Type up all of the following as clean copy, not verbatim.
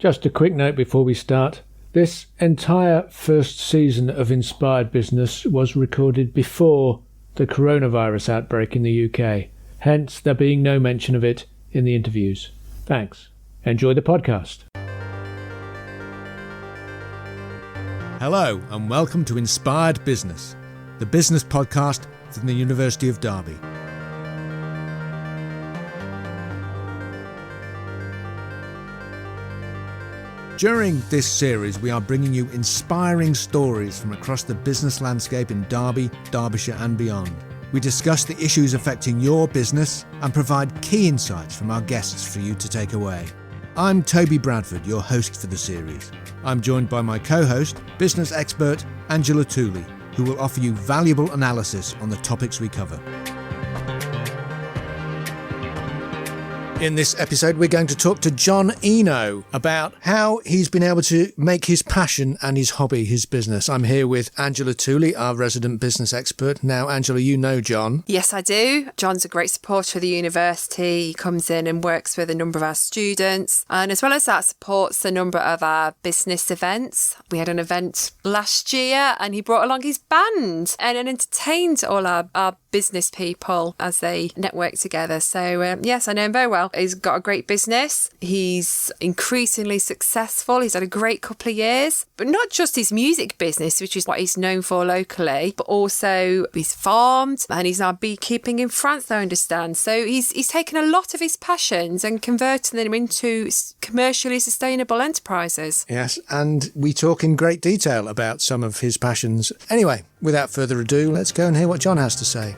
Just a quick note before we start. This entire first season of Inspired Business was recorded before the coronavirus outbreak in the UK. Hence, there being no mention of it in the interviews. Thanks. Enjoy the podcast. Hello, and welcome to Inspired Business, the business podcast from the University of Derby. During this series, we are bringing you inspiring stories from across the business landscape in Derby, Derbyshire and beyond. We discuss the issues affecting your business and provide key insights from our guests for you to take away. I'm Toby Bradford, your host for the series. I'm joined by my co-host, business expert Angela Tooley, who will offer you valuable analysis on the topics we cover. In this episode, we're going to talk to Jon Eno about how he's been able to make his passion and his hobby his business. I'm here with Angela Tooley, our resident business expert. Now, Angela, you know Jon. Yes, I do. Jon's a great supporter of the university. He comes in and works with a number of our students. And as well as that, supports a number of our business events. We had an event last year and he brought along his band and entertained all our business people as they network together. So, yes, I know him very well. He's got a great business. He's increasingly successful. He's had a great couple of years, but not just his music business, which is what he's known for locally, but also he's farmed and he's now beekeeping in France, I understand. So he's taken a lot of his passions and converting them into commercially sustainable enterprises. Yes, and we talk in great detail about some of his passions. Anyway, without further ado, let's go and hear what Jon has to say.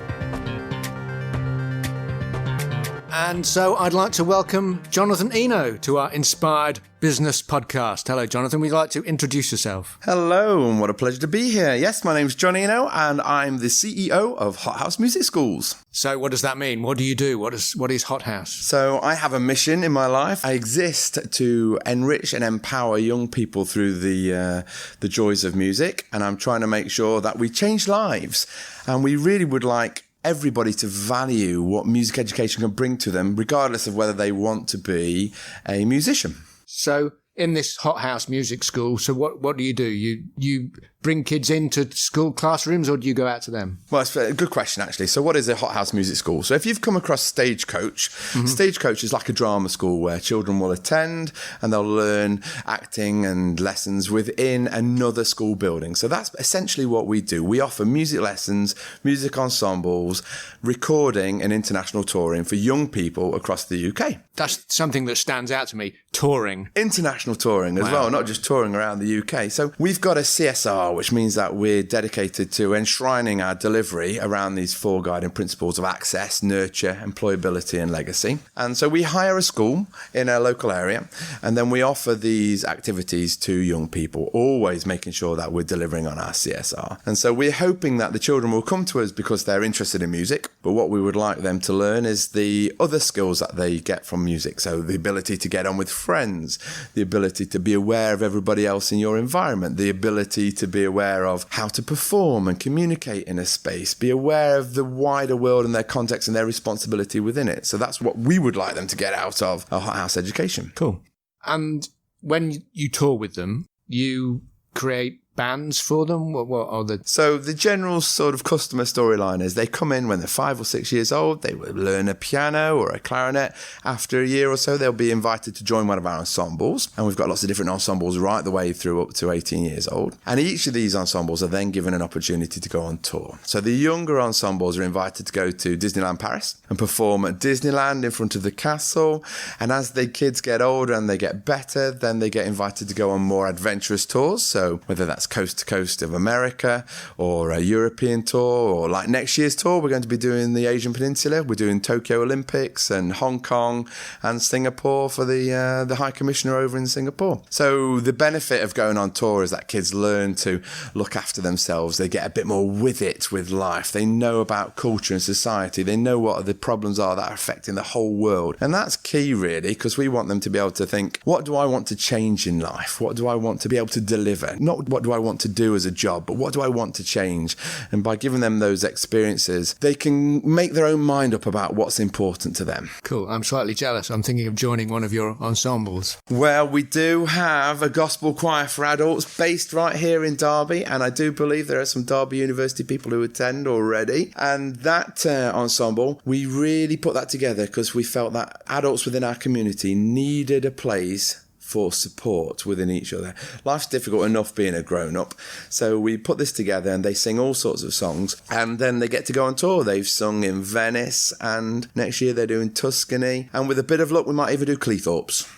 And so I'd like to welcome Jonathan Eno to our Inspired Business podcast. Hello, Jonathan. Would you like to introduce yourself? Hello, and what a pleasure to be here. Yes, my name's Jon Eno, and I'm the CEO of Hot House Music Schools. So what does that mean? What do you do? What is Hot House? So I have a mission in my life. I exist to enrich and empower young people through the joys of music, and I'm trying to make sure that we change lives. And we really would like everybody to value what music education can bring to them, regardless of whether they want to be a musician. So in this Hot House Music School, so what do? You bring kids into school classrooms, or do you go out to them? Well, it's a good question, actually. So what is a Hot House Music School? So if you've come across Stagecoach, Stagecoach is like a drama school where children will attend and they'll learn acting and lessons within another school building. So that's essentially what we do. We offer music lessons, music ensembles, recording and international touring for young people across the UK. That's something that stands out to me, touring. International touring as well, not just touring around the UK. So we've got a CSR, which means that we're dedicated to enshrining our delivery around these four guiding principles of access, nurture, employability and legacy. And so we hire a school in a local area and then we offer these activities to young people, always making sure that we're delivering on our CSR. And so we're hoping that the children will come to us because they're interested in music, but what we would like them to learn is the other skills that they get from music. So the ability to get on with friends, the ability to be aware of everybody else in your environment, the ability to be aware of how to perform and communicate in a space, be aware of the wider world and their context and their responsibility within it. So that's what we would like them to get out of a Hot House education. Cool. And when you tour with them, you create bands for them? What are the... So the general sort of customer storyline is they come in when they're 5 or 6 years old, they will learn a piano or a clarinet. After a year or so, they'll be invited to join one of our ensembles. And we've got lots of different ensembles right the way through up to 18 years old. And each of these ensembles are then given an opportunity to go on tour. So the younger ensembles are invited to go to Disneyland Paris and perform at Disneyland in front of the castle. And as the kids get older and they get better, then they get invited to go on more adventurous tours. So whether that's coast to coast of America or a European tour, or like next year's tour, we're going to be doing the Asian Peninsula. We're doing Tokyo Olympics and Hong Kong and Singapore for the High Commissioner over in Singapore. So the benefit of going on tour is that kids learn to look after themselves. They get a bit more with it with life. They know about culture and society. They know what the problems are that are affecting the whole world. And that's key, really, because we want them to be able to think, what do I want to change in life? What do I want to be able to deliver? Not what do do I want to do as a job, but what do I want to change? And by giving them those experiences, they can make their own mind up about what's important to them. Cool. I'm slightly jealous. I'm thinking of joining one of your ensembles. Well, we do have a gospel choir for adults based right here in Derby, and I do believe there are some Derby University people who attend already. And that ensemble, we really put that together because we felt that adults within our community needed a place for support within each other. Life's difficult enough being a grown-up, so we put this together and they sing all sorts of songs, and then they get to go on tour. They've sung in Venice, and next year they're doing Tuscany, and with a bit of luck we might even do Cleethorpes.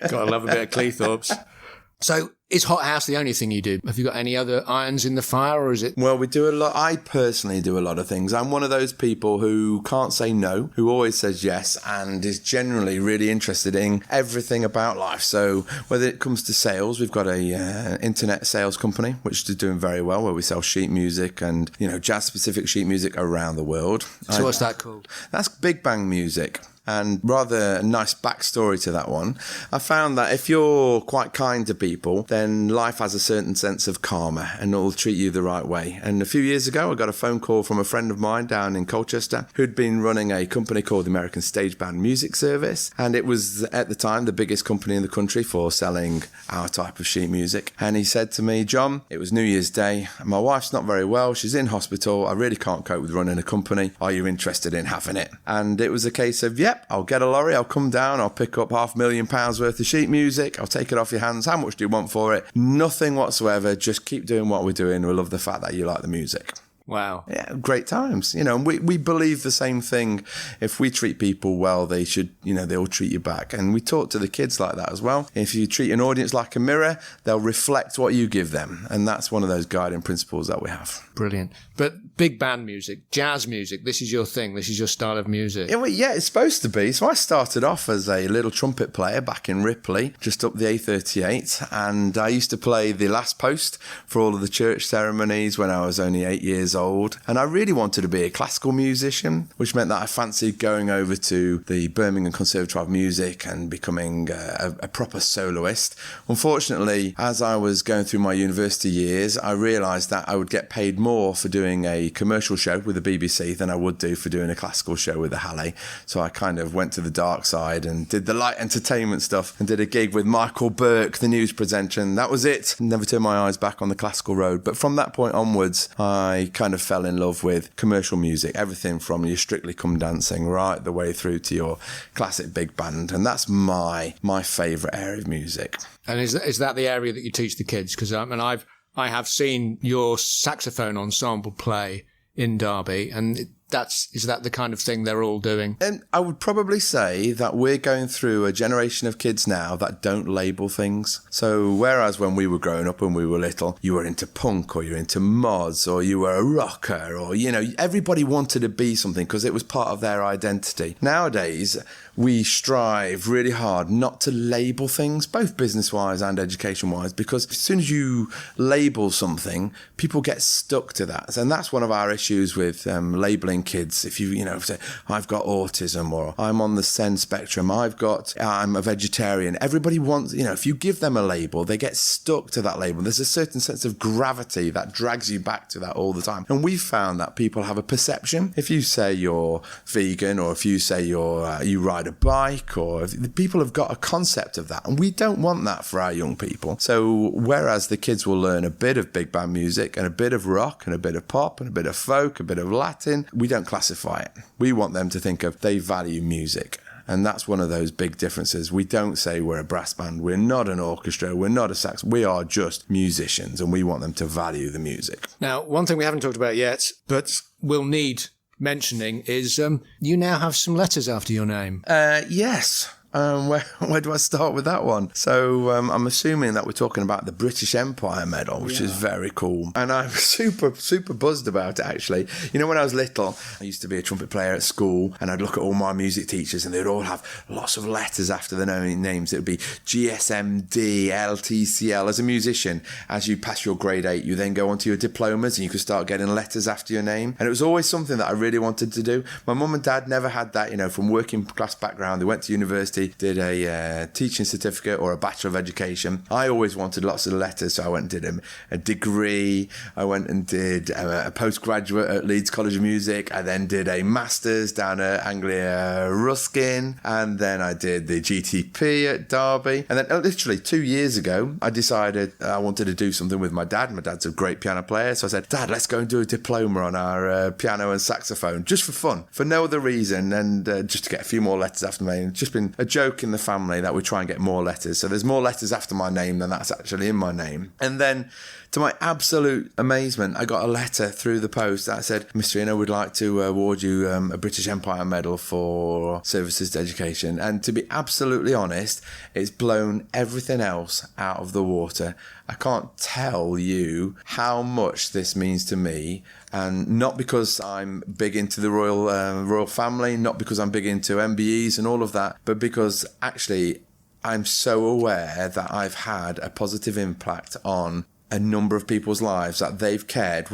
Gotta love a bit of Cleethorpes. So is Hot House the only thing you do? Have you got any other irons in the fire, or is it? Well, we do a lot. I personally do a lot of things. I'm one of those people who can't say no, who always says yes, and is generally really interested in everything about life. So whether it comes to sales, we've got a internet sales company, which is doing very well, where we sell sheet music and, jazz-specific sheet music around the world. So what's that called? That's Big Bang Music. And rather a nice backstory to that one. I found that if you're quite kind to people, then life has a certain sense of karma and it'll treat you the right way. And a few years ago, I got a phone call from a friend of mine down in Colchester who'd been running a company called the American Stage Band Music Service. And it was, at the time, the biggest company in the country for selling our type of sheet music. And he said to me, John, it was New Year's Day. My wife's not very well. She's in hospital. I really can't cope with running a company. Are you interested in having it? And it was a case of, yep, I'll get a lorry, I'll come down, I'll pick up £500,000 worth of sheet music, I'll take it off your hands. How much do you want for it? Nothing whatsoever, just keep doing what we're doing. We love the fact that you like the music. Wow. Yeah, great times. And we believe the same thing. If we treat people well, they should, they'll treat you back. And we talk to the kids like that as well. If you treat an audience like a mirror, they'll reflect what you give them. And that's one of those guiding principles that we have. Brilliant. But big band music, jazz music, this is your thing. This is your style of music. Yeah, well, it's supposed to be. So I started off as a little trumpet player back in Ripley, just up the A38. And I used to play the last post for all of the church ceremonies when I was only 8 years old. And I really wanted to be a classical musician, which meant that I fancied going over to the Birmingham Conservatoire of Music and becoming a proper soloist. Unfortunately, as I was going through my university years, I realised that I would get paid more for doing a commercial show with the BBC than I would do for doing a classical show with the Halle. So I kind of went to the dark side and did the light entertainment stuff and did a gig with Michael Burke, the news presenter, and that was it. Never turned my eyes back on the classical road. But from that point onwards, I kind of fell in love with commercial music, everything from your Strictly Come Dancing right the way through to your classic big band. And that's my favourite area of music. And is that the area that you teach the kids? Because I have seen your saxophone ensemble play in Derby, and is that the kind of thing they're all doing? And I would probably say that we're going through a generation of kids now that don't label things. So whereas when we were growing up, when we were little, you were into punk or you're into mods or you were a rocker or, everybody wanted to be something because it was part of their identity. Nowadays, we strive really hard not to label things, both business-wise and education-wise, because as soon as you label something, people get stuck to that. And that's one of our issues with labeling kids. If you say, I've got autism or I'm on the SEN spectrum, I'm a vegetarian. Everybody wants, if you give them a label, they get stuck to that label. There's a certain sense of gravity that drags you back to that all the time. And we've found that people have a perception. If you say you're vegan or if you say you ride a bike, or people have got a concept of that, and we don't want that for our young people. So whereas the kids will learn a bit of big band music and a bit of rock and a bit of pop and a bit of folk, a bit of Latin, we don't classify it. We want them to think of they value music. And that's one of those big differences. We don't say we're a brass band, we're not an orchestra, we're not a sax, we are just musicians, and we want them to value the music. Now, one thing we haven't talked about yet, but we'll need mentioning is you now have some letters after your name. Yes. Where do I start with that one? So I'm assuming that we're talking about the British Empire Medal, which is very cool. And I'm super buzzed about it, actually. When I was little, I used to be a trumpet player at school, and I'd look at all my music teachers, and they'd all have lots of letters after their names. It would be GSMD, LTCL. As a musician, as you pass your grade 8, you then go on to your diplomas, and you could start getting letters after your name. And it was always something that I really wanted to do. My mum and dad never had that, from working class background. They went to university. university, did a teaching certificate or a Bachelor of Education. I always wanted lots of letters, so I went and did a degree. I went and did a postgraduate at Leeds College of Music. I then did a master's down at Anglia Ruskin, and then I did the GTP at Derby. And then literally 2 years ago, I decided I wanted to do something with my dad. My dad's a great piano player, so I said, Dad, let's go and do a diploma on our piano and saxophone, just for fun, for no other reason, and just to get a few more letters after me. It's just been a joke in the family that we try and get more letters. So there's more letters after my name than that's actually in my name. And then, to my absolute amazement, I got a letter through the post that said, Mr. Eno, we'd like to award you a British Empire Medal for services to education. And to be absolutely honest, it's blown everything else out of the water. I can't tell you how much this means to me, and not because I'm big into the royal family, not because I'm big into MBEs and all of that, but because actually I'm so aware that I've had a positive impact on a number of people's lives, that they've cared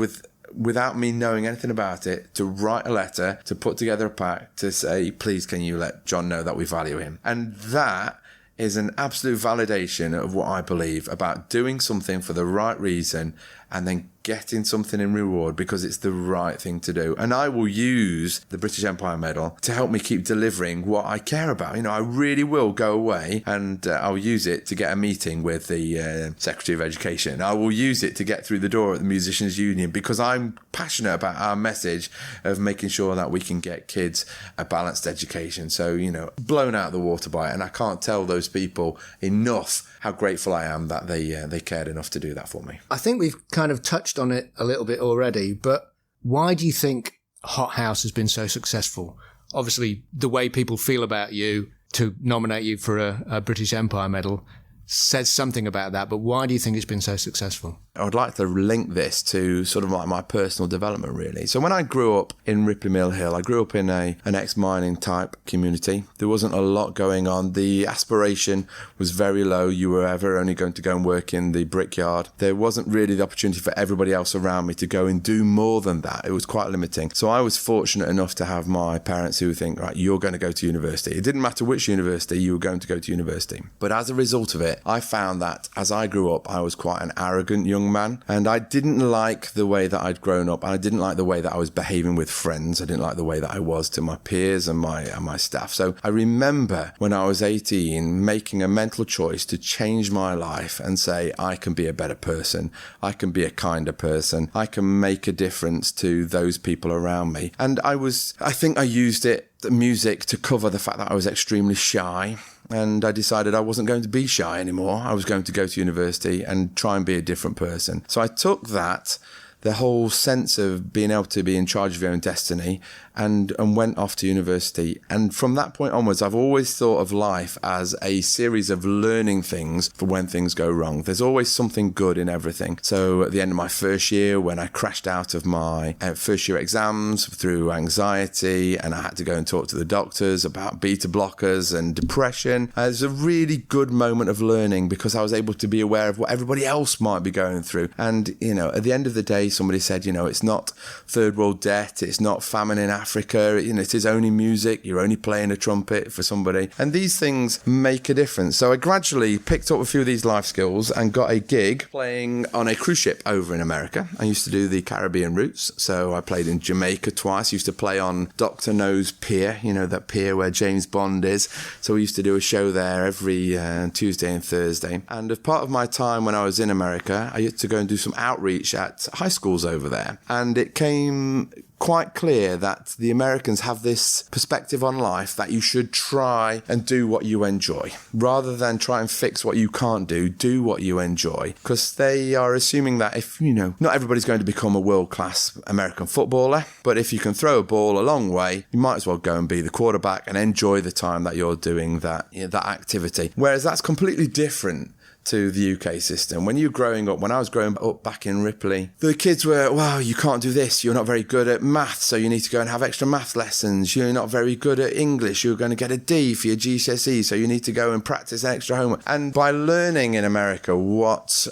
without me knowing anything about it, to write a letter, to put together a pack, to say, please can you let Jon know that we value him. And that is an absolute validation of what I believe about doing something for the right reason and then getting something in reward because it's the right thing to do. And I will use the British Empire Medal to help me keep delivering what I care about. You know, I really will go away and I'll use it to get a meeting with the Secretary of Education. I will use it to get through the door at the Musicians Union because I'm passionate about our message of making sure that we can get kids a balanced education. So, you know, blown out of the water by it. And I can't tell those people enough how grateful I am that they cared enough to do that for me. I think we've kind of touched on it a little bit already, but why do you think Hot House has been so successful? Obviously, the way people feel about you to nominate you for a British Empire Medal says something about that, but why do you think it's been so successful? I would like to link this to sort of like my personal development, really. So when I grew up in Ripley Mill Hill, I grew up in an ex-mining type community. There wasn't a lot going on. The aspiration was very low. You were ever only going to go and work in the brickyard. There wasn't really the opportunity for everybody else around me to go and do more than that. It was quite limiting. So I was fortunate enough to have my parents who think, right, you're going to go to university. It didn't matter which university, you were going to go to university. But as a result of it, I found that as I grew up, I was quite an arrogant young man, and I didn't like the way that I'd grown up, and I didn't like the way that I was behaving with friends. I didn't like the way that I was to my peers and my staff. So I remember when I was 18 making a mental choice to change my life and say, I can be a better person, I can be a kinder person, I can make a difference to those people around me. And I think I used the music to cover the fact that I was extremely shy. And I decided I wasn't going to be shy anymore. I was going to go to university and try and be a different person. So I took that, the whole sense of being able to be in charge of your own destiny, and went off to university. And from that point onwards, I've always thought of life as a series of learning things for when things go wrong. There's always something good in everything. So at the end of my first year, when I crashed out of my first year exams through anxiety, and I had to go and talk to the doctors about beta blockers and depression, it was a really good moment of learning because I was able to be aware of what everybody else might be going through. And, you know, at the end of the day, somebody said, you know, it's not third world debt, it's not famine in Africa, you know, it is only music, you're only playing a trumpet for somebody. And these things make a difference. So I gradually picked up a few of these life skills and got a gig playing on a cruise ship over in America. I used to do the Caribbean routes. So I played in Jamaica twice, used to play on Dr. No's Pier, you know, that pier where James Bond is. So we used to do a show there every Tuesday and Thursday. And as part of my time when I was in America, I used to go and do some outreach at high schools over there. And it came quite clear that the Americans have this perspective on life that you should try and do what you enjoy rather than try and fix what you can't do what you enjoy, because they are assuming that if, you know, not everybody's going to become a world-class American footballer, but if you can throw a ball a long way, you might as well go and be the quarterback and enjoy the time that you're doing that activity. Whereas that's completely different to the UK system. When I was growing up back in Ripley, the kids were, well, you can't do this. You're not very good at math, so you need to go and have extra math lessons. You're not very good at English. You're going to get a D for your GCSE, so you need to go and practice extra homework. And by learning in America what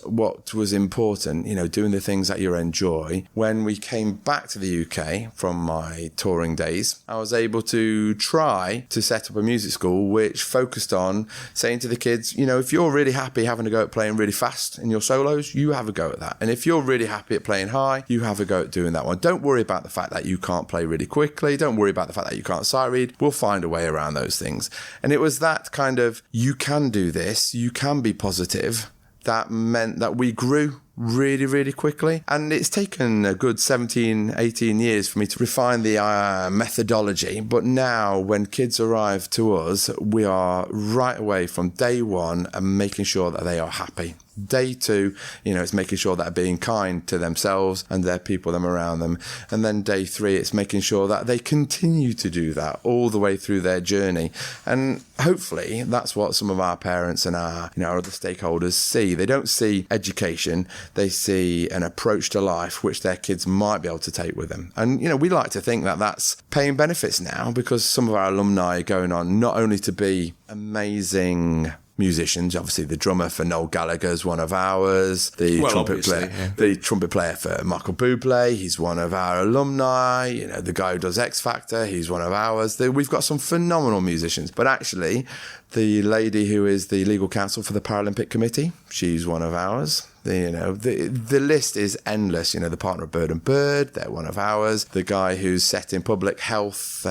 was important, doing the things that you enjoy, when we came back to the UK from my touring days, I was able to try to set up a music school which focused on saying to the kids, if you're really happy having a go at playing really fast in your solos, you have a go at that. And if you're really happy at playing high, you have a go at doing that one. Don't worry about the fact that you can't play really quickly. Don't worry about the fact that you can't sight read. We'll find a way around those things. And it was that kind of, you can do this, you can be positive, that meant that we grew really, really quickly. And it's taken a good 17, 18 years for me to refine the methodology. But now when kids arrive to us, we are right away from day one and making sure that they are happy. Day two, it's making sure that they're being kind to themselves and their people them around them. And then day three, it's making sure that they continue to do that all the way through their journey. And hopefully that's what some of our parents and our other stakeholders see. They don't see education, they see an approach to life which their kids might be able to take with them. And we like to think that that's paying benefits now, because some of our alumni are going on not only to be amazing musicians. Obviously, the drummer for Noel Gallagher is one of ours. The trumpet player for Michael Bublé, he's one of our alumni. The guy who does X Factor, he's one of ours. We've got some phenomenal musicians. But actually, the lady who is the legal counsel for the Paralympic Committee, she's one of ours. The list is endless. The partner of Bird and Bird, they're one of ours. The guy who's setting public health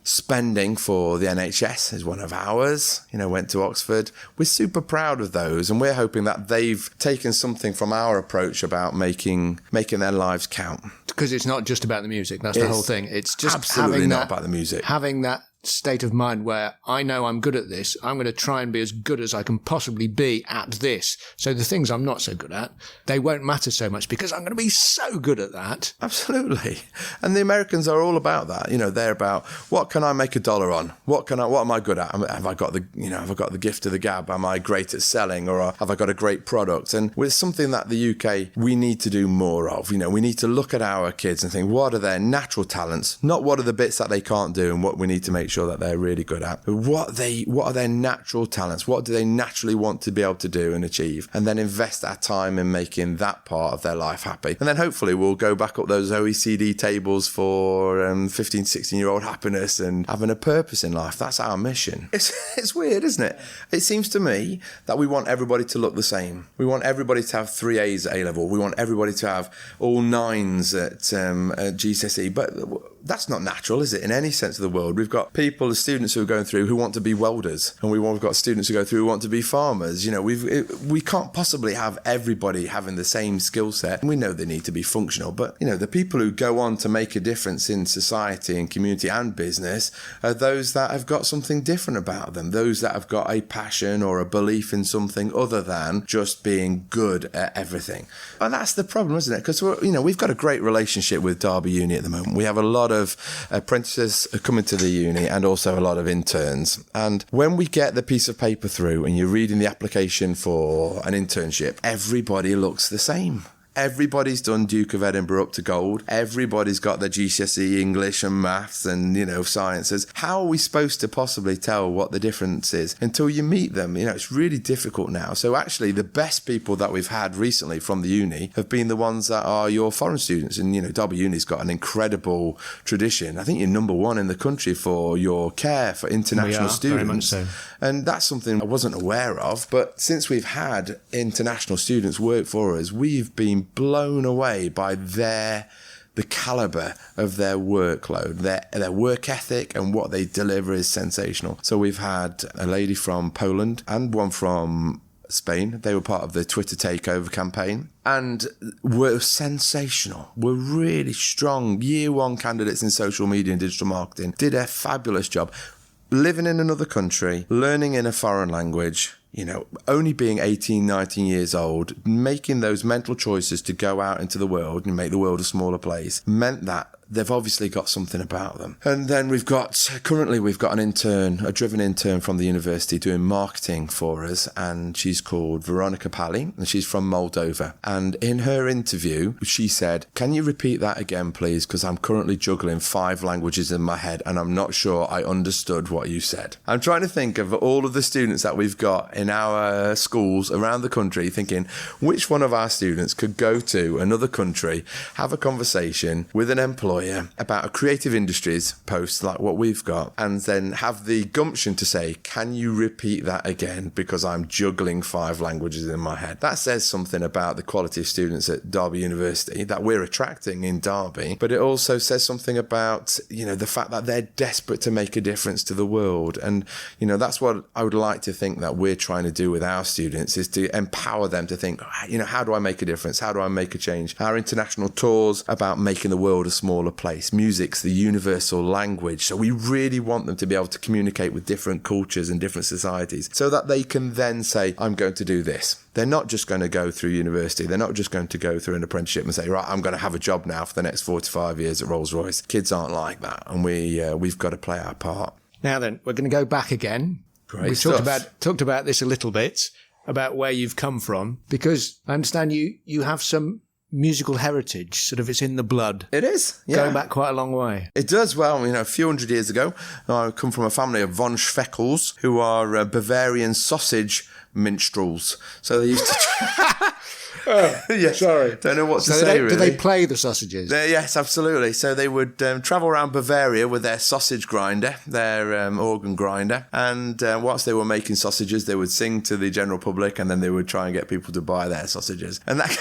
spending for the NHS is one of ours. Went to Oxford. We're super proud of those, and we're hoping that they've taken something from our approach about making their lives count. Because it's not just about the music. That's the whole thing. It's just absolutely not about the music. Having that state of mind where I know I'm good at this, I'm going to try and be as good as I can possibly be at this. So the things I'm not so good at, they won't matter so much because I'm going to be so good at that. Absolutely. And the Americans are all about that. They're about, what can I make $1 on? What am I good at? Have I got the gift of the gab? Am I great at selling, or have I got a great product? And with something that the UK, we need to do more of. We need to look at our kids and think, what are their natural talents? Not what are the bits that they can't do and what we need to make sure that they're really good at. What are their natural talents? What do they naturally want to be able to do and achieve? And then invest our time in making that part of their life happy. And then hopefully we'll go back up those OECD tables for 15, 16-year-old happiness and having a purpose in life. That's our mission. It's weird, isn't it? It seems to me that we want everybody to look the same. We want everybody to have 3 A's at A-level. We want everybody to have all 9s at GCSE. But that's not natural, is it? In any sense of the word. We've got students who are going through who want to be welders, and we've got students who go through who want to be farmers. We can't possibly have everybody having the same skill set. We know they need to be functional, but the people who go on to make a difference in society and community and business are those that have got something different about them, those that have got a passion or a belief in something other than just being good at everything. And that's the problem, isn't it? Because we've got a great relationship with Derby Uni at the moment. We have a lot of apprentices coming to the uni and also a lot of interns. And when we get the piece of paper through and you're reading the application for an internship, everybody looks the same. Everybody's done Duke of Edinburgh up to gold. Everybody's got their GCSE English and maths and, sciences. How are we supposed to possibly tell what the difference is until you meet them? It's really difficult now. So actually the best people that we've had recently from the uni have been the ones that are your foreign students. And, Derby Uni's got an incredible tradition. I think you're number 1 in the country for your care for international students. Very much so. And that's something I wasn't aware of. But since we've had international students work for us, we've been blown away by the caliber of their workload. Their work ethic and what they deliver is sensational. So we've had a lady from Poland and one from Spain. They were part of the Twitter takeover campaign and were sensational. Were really strong year 1 candidates in social media and digital marketing. Did a fabulous job. Living in another country, learning in a foreign language, only being 18, 19 years old, making those mental choices to go out into the world and make the world a smaller place, meant that they've obviously got something about them. And then currently we've got a driven intern from the university doing marketing for us, and she's called Veronica Pally, and she's from Moldova. And in her interview, she said, "Can you repeat that again, please? Because I'm currently juggling 5 languages in my head, and I'm not sure I understood what you said." I'm trying to think of all of the students that we've got in our schools around the country, thinking which one of our students could go to another country, have a conversation with an employer about a creative industries post like what we've got, and then have the gumption to say, "Can you repeat that again? Because I'm juggling 5 languages in my head." That says something about the quality of students at Derby University that we're attracting in Derby, but it also says something about, the fact that they're desperate to make a difference to the world. And, that's what I would like to think that we're trying to do with our students, is to empower them to think, how do I make a difference? How do I make a change? Our international tours about making the world a smaller place. Music's the universal language. So we really want them to be able to communicate with different cultures and different societies so that they can then say, I'm going to do this. They're not just going to go through university. They're not just going to go through an apprenticeship and say, right, I'm going to have a job now for the next 4 to 5 years at Rolls-Royce. Kids aren't like that. And we've got to play our part. Now then, we're going to go back again. Great we stuff. talked about this a little bit, about where you've come from, because I understand you have some musical heritage, sort of it's in the blood. It is, yeah. Going back quite a long way. It does. Well, a few hundred years ago, I come from a family of von Schweckels, who are Bavarian sausage minstrels. So they used to... Yes. Sorry. Don't know what to say, really. Do they play the sausages? Yes, absolutely. So they would travel around Bavaria with their sausage grinder, their organ grinder, and whilst they were making sausages, they would sing to the general public, and then they would try and get people to buy their sausages. And that,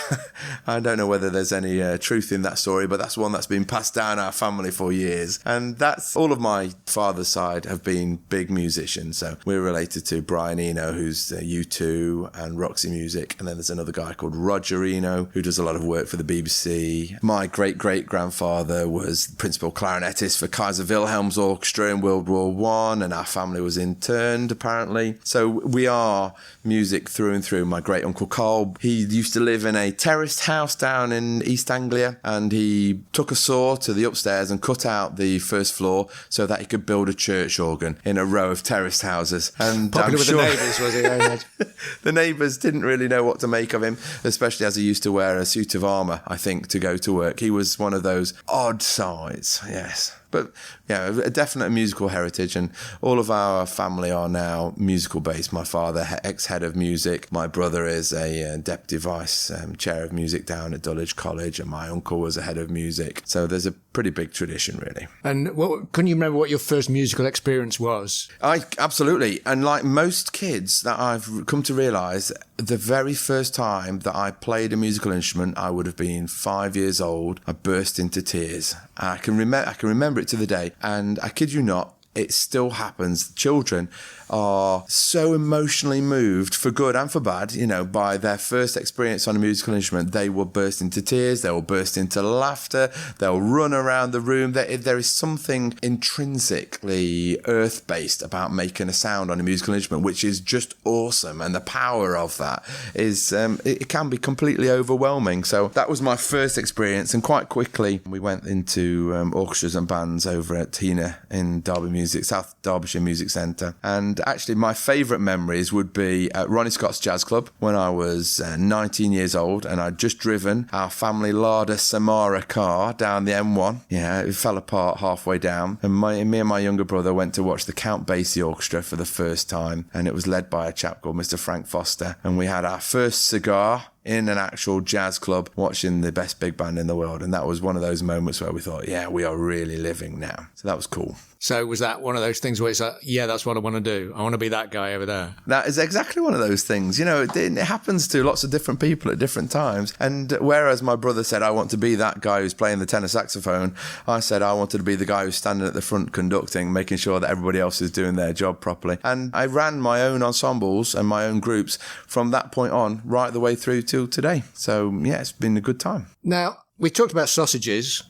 I don't know whether there's any truth in that story, but that's one that's been passed down our family for years. And that's all of my father's side have been big musicians. So we're related to Jon Eno, who's U2 and Roxy Music, and then there's another guy called Roger Eno, who does a lot of work for the BBC. My great-great-grandfather was principal clarinetist for Kaiser Wilhelm's Orchestra in World War I, and our family was interned, apparently. So we are music through and through. My great-uncle Carl, he used to live in a terraced house down in East Anglia, and he took a saw to the upstairs and cut out the first floor so that he could build a church organ in a row of terraced houses. And popular with the neighbours, was he? The neighbours didn't really know what to make of him, especially as he used to wear a suit of armour, I think, to go to work. He was one of those odd sides, yes. But, a definite musical heritage, and all of our family are now musical based. My father, ex-head of music. My brother is a deputy vice chair of music down at Dulwich College, and my uncle was a head of music. So there's a pretty big tradition, really. And can you remember what your first musical experience was? Absolutely. And like most kids that I've come to realise, the very first time that I played a musical instrument, I would have been 5 years old. I burst into tears. I can remember it to the day, and I kid you not, it still happens. Children are so emotionally moved, for good and for bad, by their first experience on a musical instrument. They will burst into tears, they will burst into laughter, they'll run around the room. There is something intrinsically earth-based about making a sound on a musical instrument, which is just awesome. And the power of that is, it can be completely overwhelming. So that was my first experience. And quite quickly, we went into orchestras and bands over at Tina in Derby Music, South Derbyshire Music Centre. And actually, my favourite memories would be at Ronnie Scott's Jazz Club when I was 19 years old, and I'd just driven our family Lada Samara car down the M1. Yeah, it fell apart halfway down, and me and my younger brother went to watch the Count Basie Orchestra for the first time, and it was led by a chap called Mr. Frank Foster, and we had our first cigar in an actual jazz club watching the best big band in the world. And that was one of those moments where we thought, yeah, we are really living now. So that was cool. So was that one of those things where it's like, yeah, that's what I want to do. I want to be that guy over there. That is exactly one of those things. It happens to lots of different people at different times. And whereas my brother said, I want to be that guy who's playing the tenor saxophone, I said I wanted to be the guy who's standing at the front conducting, making sure that everybody else is doing their job properly. And I ran my own ensembles and my own groups from that point on, right the way through till today. So, yeah, it's been a good time. Now, we talked about sausages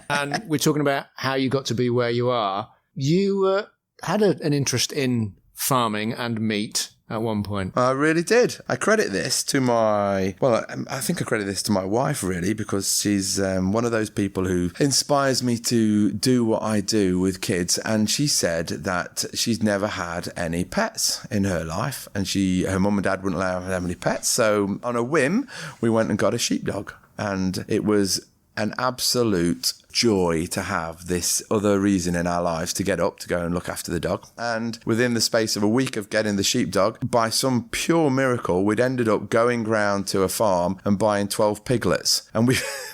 and we're talking about how you got to be where you are. You had an interest in farming and meat at one point. I really did. I credit this to I think I credit this to my wife, really, because she's one of those people who inspires me to do what I do with kids. And she said that she's never had any pets in her life, and her mum and dad wouldn't allow her to have any pets. So on a whim, we went and got a sheepdog, and it was an absolute joy to have this other reason in our lives to get up to go and look after the dog. And within the space of a week of getting the sheepdog, by some pure miracle, we'd ended up going round to a farm and buying 12 piglets. And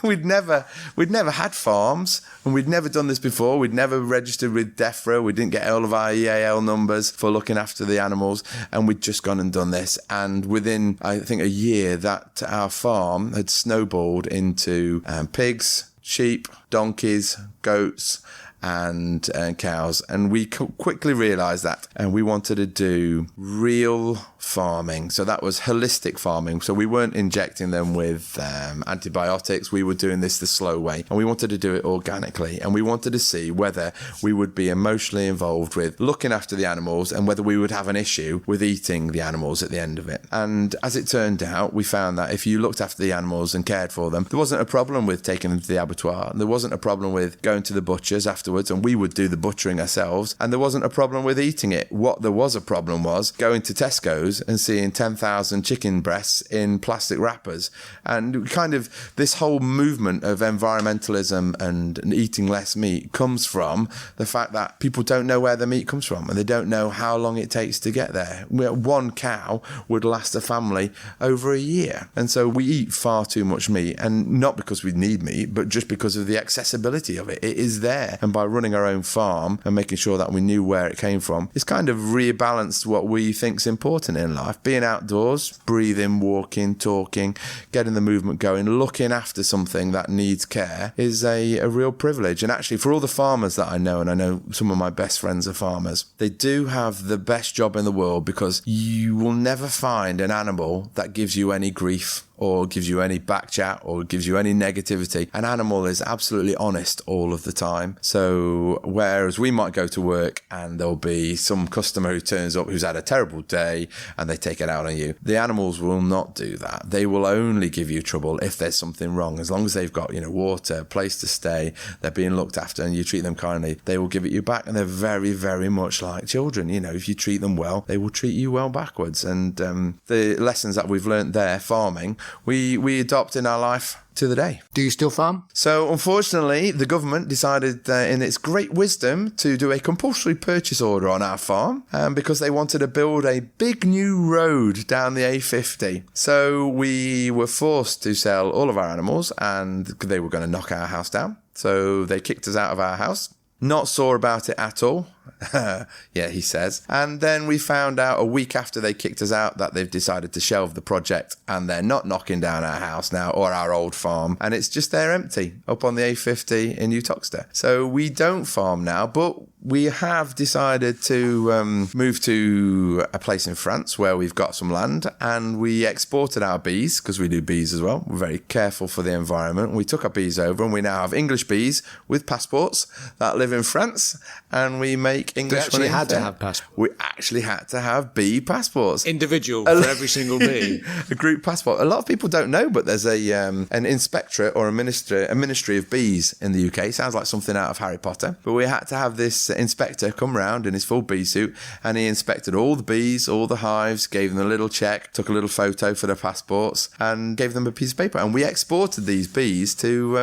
we'd never had farms, and we'd never done this before. We'd never registered with DEFRA. We didn't get all of our EAL numbers for looking after the animals, and we'd just gone and done this. And within, I think, a year, that our farm had snowballed into pigs, sheep, donkeys, goats, and cows. And we quickly realised that, and we wanted to do real farming. So that was holistic farming. So we weren't injecting them with antibiotics. We were doing this the slow way, and we wanted to do it organically. And we wanted to see whether we would be emotionally involved with looking after the animals, and whether we would have an issue with eating the animals at the end of it. And as it turned out, we found that if you looked after the animals and cared for them, there wasn't a problem with taking them to the abattoir. There wasn't a problem with going to the butchers afterwards, and we would do the butchering ourselves. And there wasn't a problem with eating it. What there was a problem was going to Tesco's and seeing 10,000 chicken breasts in plastic wrappers. And kind of this whole movement of environmentalism and eating less meat comes from the fact that people don't know where the meat comes from, and they don't know how long it takes to get there. One cow would last a family over a year. And so we eat far too much meat, and not because we need meat, but just because of the accessibility of it. It is there. And by running our own farm and making sure that we knew where it came from, it's kind of rebalanced what we think's important in life. Being outdoors, breathing, walking, talking, getting the movement going, looking after something that needs care is a real privilege. And actually, for all the farmers that I know, and I know some of my best friends are farmers, they do have the best job in the world, because you will never find an animal that gives you any grief or gives you any back chat or gives you any negativity. An animal is absolutely honest all of the time. So whereas we might go to work and there'll be some customer who turns up who's had a terrible day and they take it out on you, the animals will not do that. They will only give you trouble if there's something wrong. As long as they've got, water, a place to stay, they're being looked after, and you treat them kindly, they will give it you back. And they're very, very much like children. If you treat them well, they will treat you well backwards. And the lessons that we've learnt there farming, we adopt in our life to the day. Do you still farm? So unfortunately, the government decided in its great wisdom to do a compulsory purchase order on our farm because they wanted to build a big new road down the A50. So we were forced to sell all of our animals, and they were going to knock our house down. So they kicked us out of our house. Not sore about it at all. Yeah, he says. And then we found out a week after they kicked us out that they've decided to shelve the project, and they're not knocking down our house now or our old farm, and it's just there empty up on the A50 in Utoxeter. So we don't farm now, but we have decided to move to a place in France where we've got some land, and we exported our bees, because we do bees as well. We're very careful for the environment. We took our bees over, and we now have English bees with passports that live in France, and we make English. We actually had to have passports. We actually had to have bee passports. Individual for every single bee. A group passport. A lot of people don't know, but there's an inspectorate or a ministry of bees in the UK. Sounds like something out of Harry Potter. But we had to have this inspector come round in his full bee suit, and he inspected all the bees, all the hives, gave them a little check, took a little photo for their passports, and gave them a piece of paper. And we exported these bees to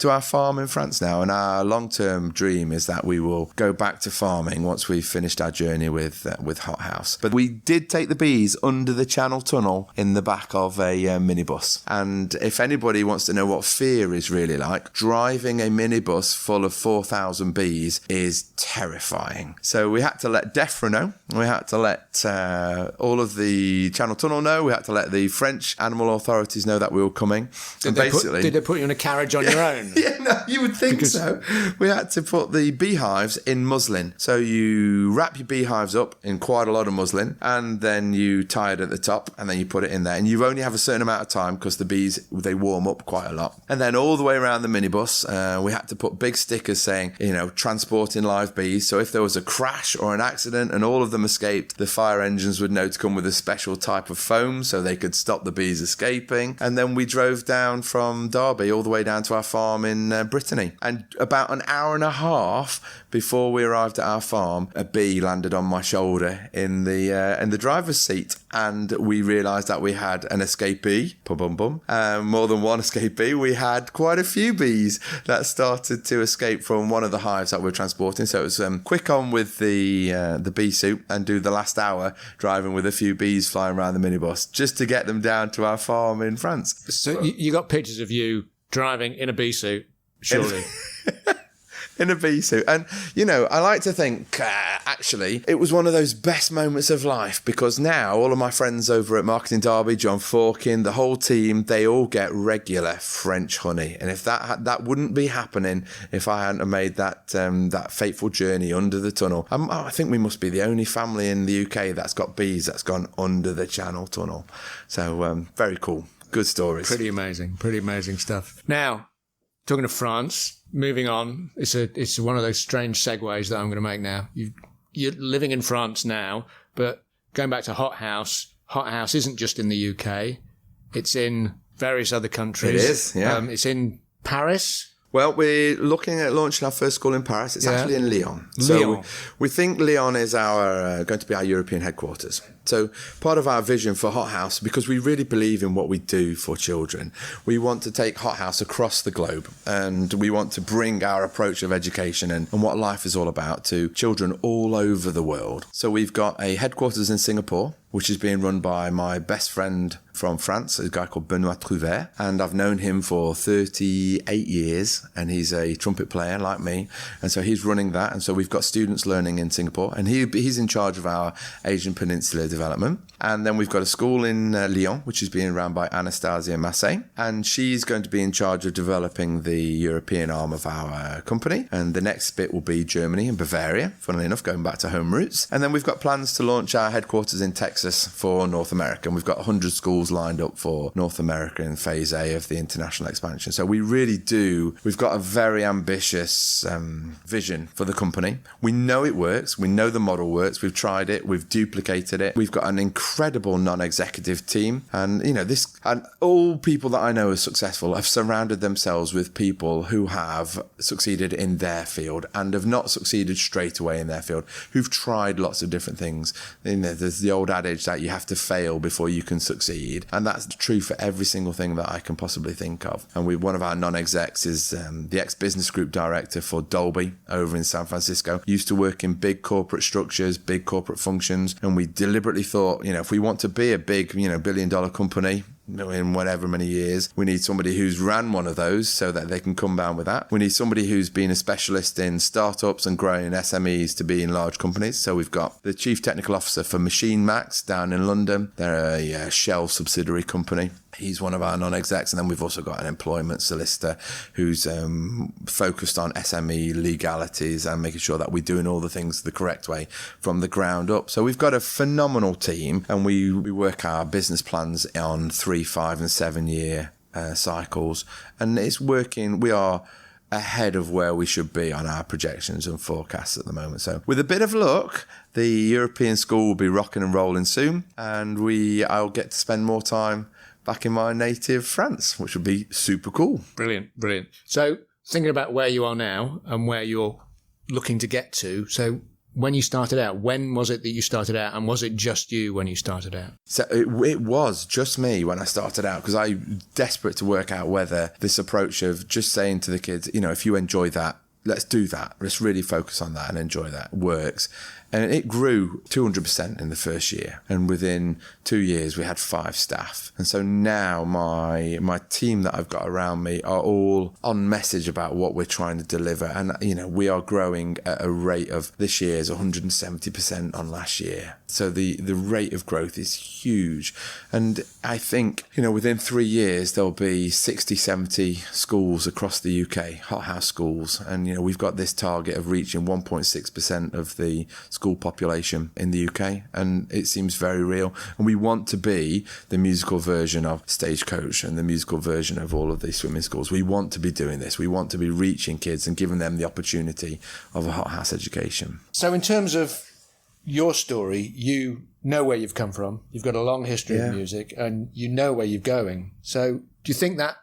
our farm in France now. And our long-term dream is that we will go back to farming once we've finished our journey with Hothouse. But we did take the bees under the Channel Tunnel in the back of a minibus. And if anybody wants to know what fear is really like, driving a minibus full of 4,000 bees is terrifying. So we had to let DEFRA know. We had to let all of the Channel Tunnel know. We had to let the French animal authorities know that we were coming. Did they put you in a carriage on your own? Yeah, no, you would think so. We had to put the beehives in muslin. So you wrap your beehives up in quite a lot of muslin, and then you tie it at the top, and then you put it in there. And you only have a certain amount of time because the bees, they warm up quite a lot. And then all the way around the minibus, we had to put big stickers saying, transporting live bees. So if there was a crash or an accident and all of them escaped, the fire engines would know to come with a special type of foam so they could stop the bees escaping. And then we drove down from Derby all the way down to our farm in Brittany. And about an hour and a half before we arrived at our farm, a bee landed on my shoulder in the driver's seat, and we realised that we had an escapee. More than one escapee. We had quite a few bees that started to escape from one of the hives that we were transporting. So it was quick on with the bee suit and do the last hour driving with a few bees flying around the minibus just to get them down to our farm in France. So you got pictures of you driving in a bee suit, surely? In a bee suit. And, I like to think, actually, it was one of those best moments of life, because now all of my friends over at Marketing Derby, John Forkin, the whole team, they all get regular French honey. And if that wouldn't be happening if I hadn't made that fateful journey under the tunnel. I think we must be the only family in the UK that's got bees that's gone under the Channel Tunnel. So very cool. Good stories. Pretty amazing stuff. Now, talking of France, moving on, it's one of those strange segues that I'm going to make now. You're living in France now, but going back to Hot House isn't just in the UK. It's in various other countries. It is, yeah. It's in Paris. Well, we're looking at launching our first school in Paris. It's actually in Lyon. So we think Lyon is going to be our European headquarters. So part of our vision for Hot House, because we really believe in what we do for children, we want to take Hot House across the globe, and we want to bring our approach of education and what life is all about to children all over the world. So we've got a headquarters in Singapore, which is being run by my best friend from France, a guy called Benoit Trouvert, and I've known him for 38 years, and he's a trumpet player like me, and so he's running that. And so we've got students learning in Singapore, and he's in charge of our Asian Peninsula development. And then we've got a school in Lyon, which is being run by Anastasia Massé, and she's going to be in charge of developing the European arm of our company. And the next bit will be Germany and Bavaria, funnily enough, going back to home roots. And then we've got plans to launch our headquarters in Texas for North America, and we've got 100 schools lined up for North America in phase A of the international expansion. So we really do, we've got a very ambitious vision for the company. We know it works, we know the model works, we've tried it, we've duplicated it, we've got an incredible non-executive team, and all people that I know are successful have surrounded themselves with people who have succeeded in their field and have not succeeded straight away in their field, who've tried lots of different things. There's the old adage that you have to fail before you can succeed, and that's true for every single thing that I can possibly think of. And one of our non-execs is the ex-business group director for Dolby over in San Francisco. Used to work in big corporate structures, big corporate functions, and we deliberately thought, if we want to be a big, billion-dollar company in whatever many years, we need somebody who's ran one of those so that they can come down with that. We need somebody who's been a specialist in startups and growing SMEs to be in large companies. So we've got the chief technical officer for Machine Max down in London. They're a Shell subsidiary company. He's one of our non-execs. And then we've also got an employment solicitor who's focused on SME legalities and making sure that we're doing all the things the correct way from the ground up. So we've got a phenomenal team, and we work our business plans on 3, 5 and 7 year cycles, and it's working. We are ahead of where we should be on our projections and forecasts at the moment. So with a bit of luck, the European school will be rocking and rolling soon, and I'll get to spend more time back in my native France, which would be super cool. Brilliant. So thinking about where you are now and where you're looking to get to, so when you started out, when was it that you started out, and was it just you when you started out? So it was just me when I started out, because I was desperate to work out whether this approach of just saying to the kids, if you enjoy that, let's do that. Let's really focus on that and enjoy that works. And it grew 200% in the first year. And within 2 years, we had 5 staff. And so now my team that I've got around me are all on message about what we're trying to deliver. And, we are growing at a rate of, this year is 170% on last year. So the rate of growth is huge. And I think, within 3 years, there'll be 60, 70 schools across the UK, hothouse schools. And, we've got this target of reaching 1.6% of the school population in the UK. And it seems very real. And we want to be the musical version of Stagecoach and the musical version of all of these swimming schools. We want to be doing this. We want to be reaching kids and giving them the opportunity of a hothouse education. So in terms of your story, you know where you've come from. You've got a long history of music and you know where you're going. So do you think that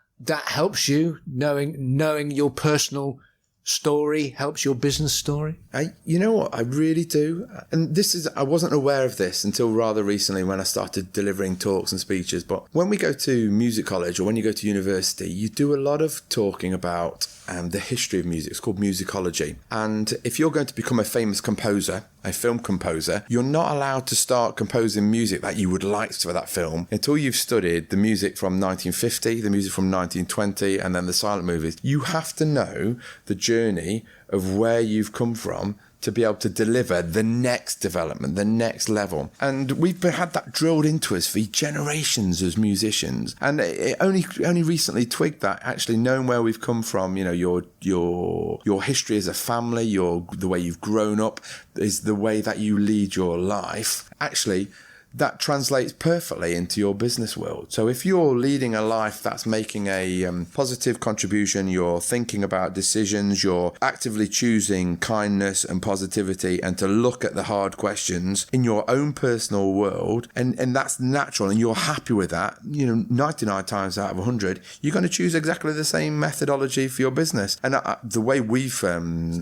helps you, knowing your personal story helps your business story? You know what? I really do. And I wasn't aware of this until rather recently when I started delivering talks and speeches. But when we go to music college or when you go to university, you do a lot of talking about the history of music. It's called musicology. And if you're going to become a famous composer, a film composer, you're not allowed to start composing music that you would like for that film until you've studied the music from 1950, the music from 1920, and then the silent movies. You have to know the journey of where you've come from to be able to deliver the next development, the next level. And we've had that drilled into us for generations as musicians. And it only recently twigged that, actually knowing where we've come from, your history as a family, the way you've grown up, is the way that you lead your life. Actually, that translates perfectly into your business world. So if you're leading a life that's making a positive contribution, you're thinking about decisions, you're actively choosing kindness and positivity and to look at the hard questions in your own personal world, and that's natural and you're happy with that, 99 times out of 100, you're going to choose exactly the same methodology for your business. And the way we've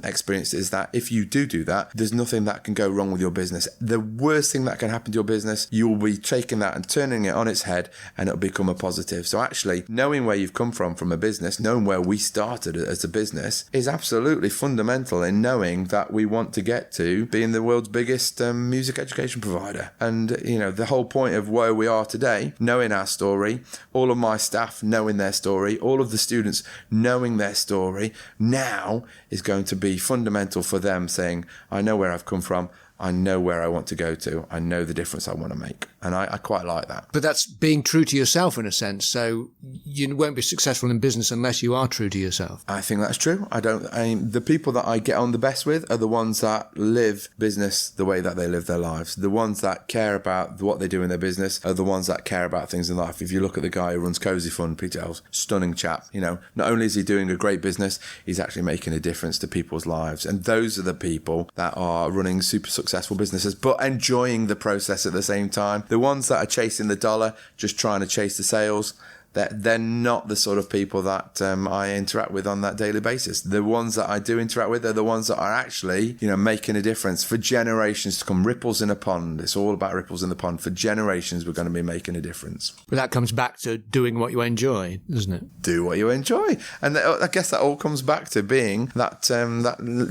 experienced it is that if you do that, there's nothing that can go wrong with your business. The worst thing that can happen to your business, you will be taking that and turning it on its head and it'll become a positive. So actually knowing where you've come from a business, knowing where we started as a business is absolutely fundamental in knowing that we want to get to being the world's biggest music education provider. And the whole point of where we are today, knowing our story, all of my staff knowing their story, all of the students knowing their story now is going to be fundamental for them saying, I know where I've come from, I know where I want to go to. I know the difference I want to make. And I quite like that. But that's being true to yourself in a sense. So you won't be successful in business unless you are true to yourself. I think that's true. The people that I get on the best with are the ones that live business the way that they live their lives. The ones that care about what they do in their business are the ones that care about things in life. If you look at the guy who runs Cozy Fund, Peter Ells, stunning chap. Not only is he doing a great business, he's actually making a difference to people's lives. And those are the people that are running super successful businesses, but enjoying the process at the same time. The ones that are chasing the dollar, just trying to chase the sales, they're not the sort of people that I interact with on that daily basis. The ones that I do interact with are the ones that are actually, making a difference for generations to come. Ripples in a pond. It's all about ripples in the pond. For generations, we're going to be making a difference. But that comes back to doing what you enjoy, doesn't it? Do what you enjoy. And I guess that all comes back to being that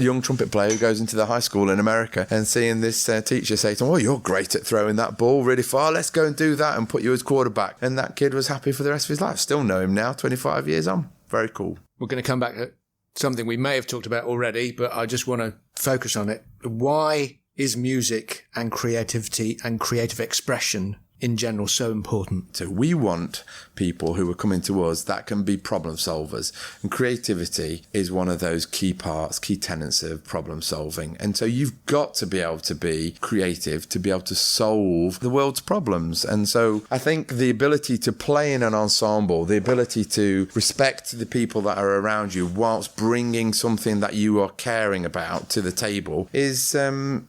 young trumpet player who goes into the high school in America and seeing this teacher say to him, you're great at throwing that ball really far. Let's go and do that and put you as quarterback. And that kid was happy for the rest of his life. Still know him now, 25 years on. Very cool. We're going to come back to something we may have talked about already, but I just want to focus on it. Why is music and creativity and creative expression in general so important? So we want people who are coming to us that can be problem solvers, and creativity is one of those key tenets of problem solving. And so you've got to be able to be creative to be able to solve the world's problems. And so I think the ability to play in an ensemble, the ability to respect the people that are around you whilst bringing something that you are caring about to the table is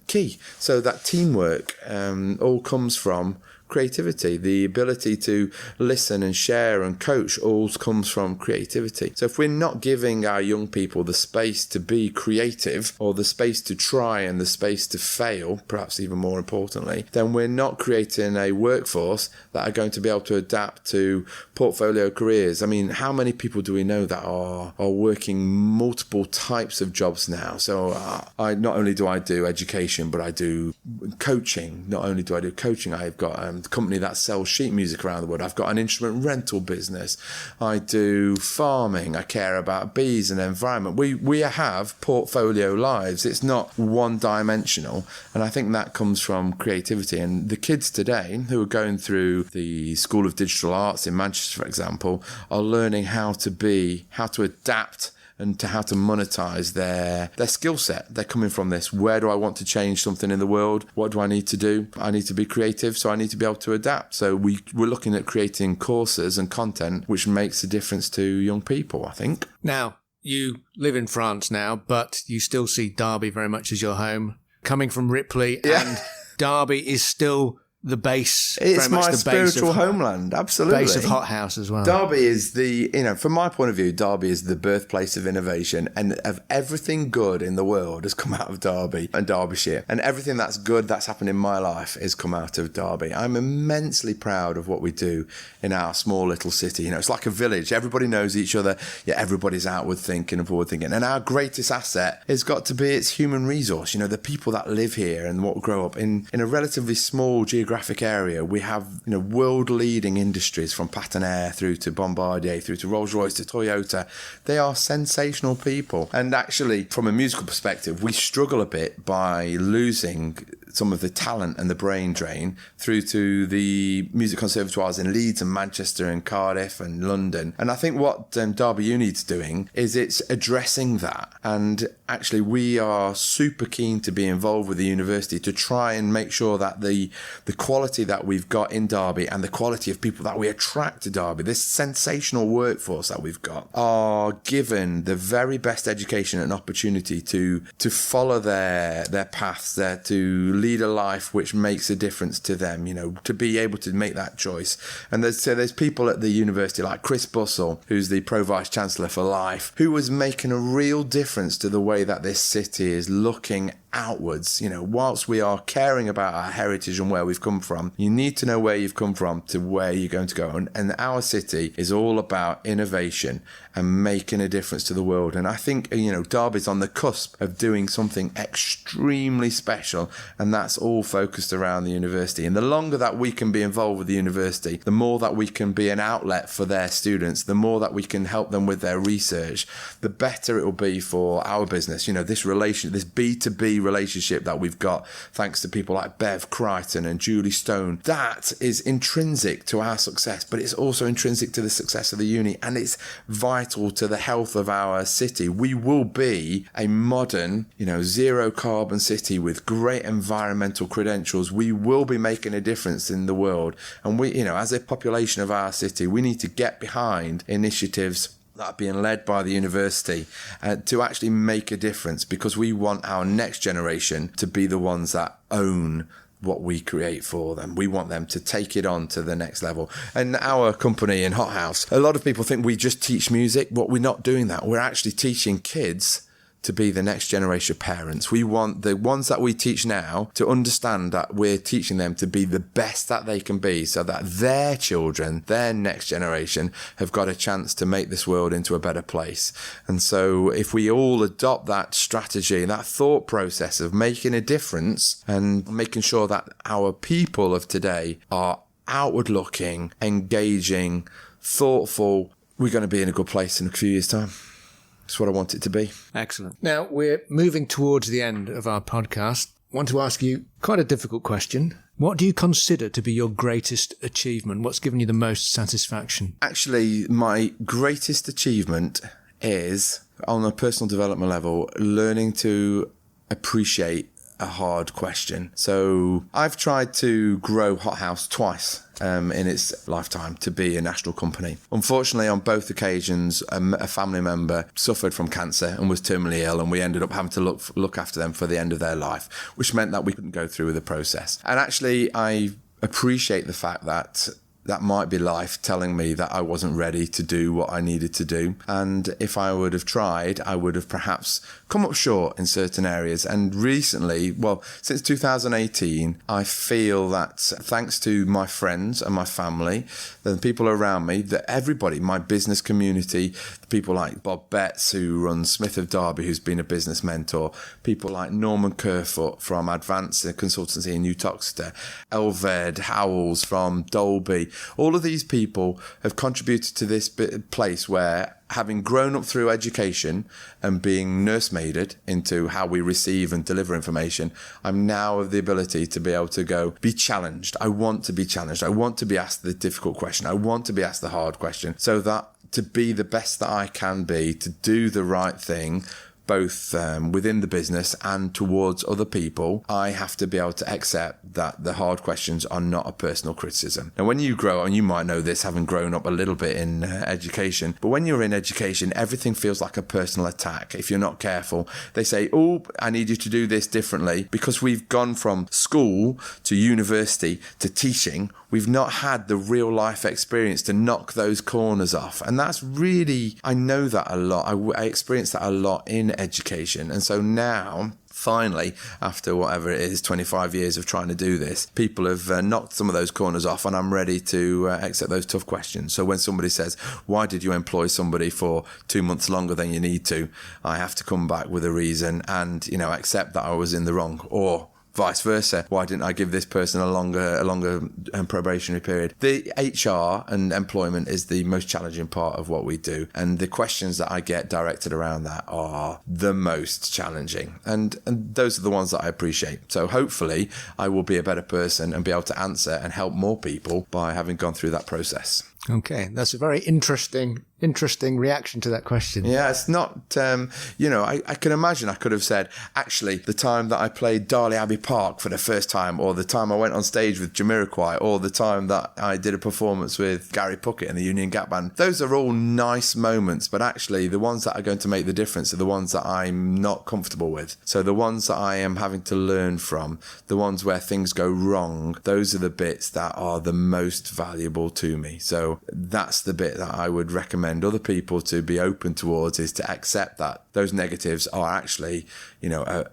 key. So that teamwork all comes from creativity. The ability to listen and share and coach all comes from creativity. So if we're not giving our young people the space to be creative, or the space to try and the space to fail, perhaps even more importantly, then we're not creating a workforce that are going to be able to adapt to portfolio careers. I mean, how many people do we know that are working multiple types of jobs now? So I not only do I do education, but I do coaching. Not only do I do coaching, I've got a company that sells sheet music around the world. I've got an instrument rental business. I do farming. I care about bees and environment. We have portfolio lives. It's not one dimensional. And I think that comes from creativity. And the kids today who are going through the School of Digital Arts in Manchester, for example, are learning how to adapt and to how to monetize their skill set. They're coming from this. Where do I want to change something in the world? What do I need to do? I need to be creative, so I need to be able to adapt. So we're looking at creating courses and content which makes a difference to young people, I think. Now, you live in France now, but you still see Derby very much as your home. Coming from Ripley, and Derby is still the base. It's my spiritual homeland, absolutely. Base of Hot House as well. Derby is from my point of view, Derby is the birthplace of innovation, and of everything good in the world has come out of Derby and Derbyshire. And everything that's good that's happened in my life has come out of Derby. I'm immensely proud of what we do in our small little city. It's like a village. Everybody knows each other, yet everybody's outward thinking and forward thinking. And our greatest asset has got to be its human resource. The people that live here and what grow up in a relatively small geographic area. We have world-leading industries from Patenair through to Bombardier, through to Rolls-Royce to Toyota. They are sensational people. And actually, from a musical perspective, we struggle a bit by losing some of the talent and the brain drain through to the music conservatoires in Leeds and Manchester and Cardiff and London. And I think what Derby Uni's doing is it's addressing that. And actually, we are super keen to be involved with the university to try and make sure that the quality that we've got in Derby and the quality of people that we attract to Derby, this sensational workforce that we've got, are given the very best education and opportunity to follow their paths, to lead a life which makes a difference to them, to be able to make that choice. And there's people at the university like Chris Bussell, who's the Pro Vice Chancellor for Life, who was making a real difference to the way that this city is looking outwards. Whilst we are caring about our heritage and where we've come from, you need to know where you've come from to where you're going to go. And our city is all about innovation and making a difference to the world. And I think, Derby's on the cusp of doing something extremely special, and that's all focused around the university. And the longer that we can be involved with the university, the more that we can be an outlet for their students, the more that we can help them with their research, the better it will be for our business. This B2B relationship that we've got, thanks to people like Bev Crichton and Julie Stone, that is intrinsic to our success, but it's also intrinsic to the success of the uni, and it's vital to the health of our city. We will be a modern, zero carbon city with great environmental credentials. We will be making a difference in the world, and we, as a population of our city, we need to get behind initiatives that are being led by the university to actually make a difference, because we want our next generation to be the ones that own what we create for them. We want them to take it on to the next level. And our company in Hot House, a lot of people think we just teach music, but we're not doing that. We're actually teaching kids to be the next generation of parents. We want the ones that we teach now to understand that we're teaching them to be the best that they can be, so that their children, their next generation, have got a chance to make this world into a better place. And so if we all adopt that strategy, that thought process of making a difference and making sure that our people of today are outward looking, engaging, thoughtful, we're going to be in a good place in a few years' time. That's what I want it to be. Excellent. Now, we're moving towards the end of our podcast. I want to ask you quite a difficult question. What do you consider to be your greatest achievement? What's given you the most satisfaction? Actually, my greatest achievement is, on a personal development level, learning to appreciate a hard question. So I've tried to grow Hot House twice in its lifetime to be a national company. Unfortunately, on both occasions, a family member suffered from cancer and was terminally ill, and we ended up having to look after them for the end of their life, which meant that we couldn't go through with the process. And actually, I appreciate the fact that that might be life telling me that I wasn't ready to do what I needed to do. And if I would have tried, I would have perhaps come up short in certain areas. And recently, well, since 2018, I feel that thanks to my friends and my family, the people around me, that everybody, my business community, people like Bob Betts, who runs Smith of Derby, who's been a business mentor, people like Norman Kerfoot from Advanced Consultancy in New Toxteth, Elved Howells from Dolby, all of these people have contributed to this place where, having grown up through education and being nursemaided into how we receive and deliver information, I'm now of the ability to be able to go, be challenged. I want to be challenged. I want to be asked the difficult question. I want to be asked the hard question, so that to be the best that I can be, to do the right thing, both within the business and towards other people, I have to be able to accept that the hard questions are not a personal criticism. Now, when you grow, and you might know this having grown up a little bit in education, but when you're in education, everything feels like a personal attack. If you're not careful, they say, oh, I need you to do this differently. Because we've gone from school to university to teaching, we've not had the real life experience to knock those corners off. And that's really, I know that a lot. I experienced that a lot in education. And so now, finally, after whatever it is, 25 years of trying to do this, people have knocked some of those corners off, and I'm ready to accept those tough questions. So when somebody says, why did you employ somebody for 2 months longer than you need to? I have to come back with a reason and, accept that I was in the wrong. Or vice versa, why didn't I give this person a longer probationary period? The HR and employment is the most challenging part of what we do, and the questions that I get directed around that are the most challenging, and those are the ones that I appreciate. So hopefully I will be a better person and be able to answer and help more people by having gone through that process. Okay, that's a very interesting reaction to that question. Yeah, it's not, I can imagine I could have said, actually, the time that I played Darley Abbey Park for the first time, or the time I went on stage with Jamiroquai, or the time that I did a performance with Gary Puckett and the Union Gap Band. Those are all nice moments, but actually the ones that are going to make the difference are the ones that I'm not comfortable with. So the ones that I am having to learn from, the ones where things go wrong, those are the bits that are the most valuable to me. So that's the bit that I would recommend other people to be open towards, is to accept that those negatives are actually, a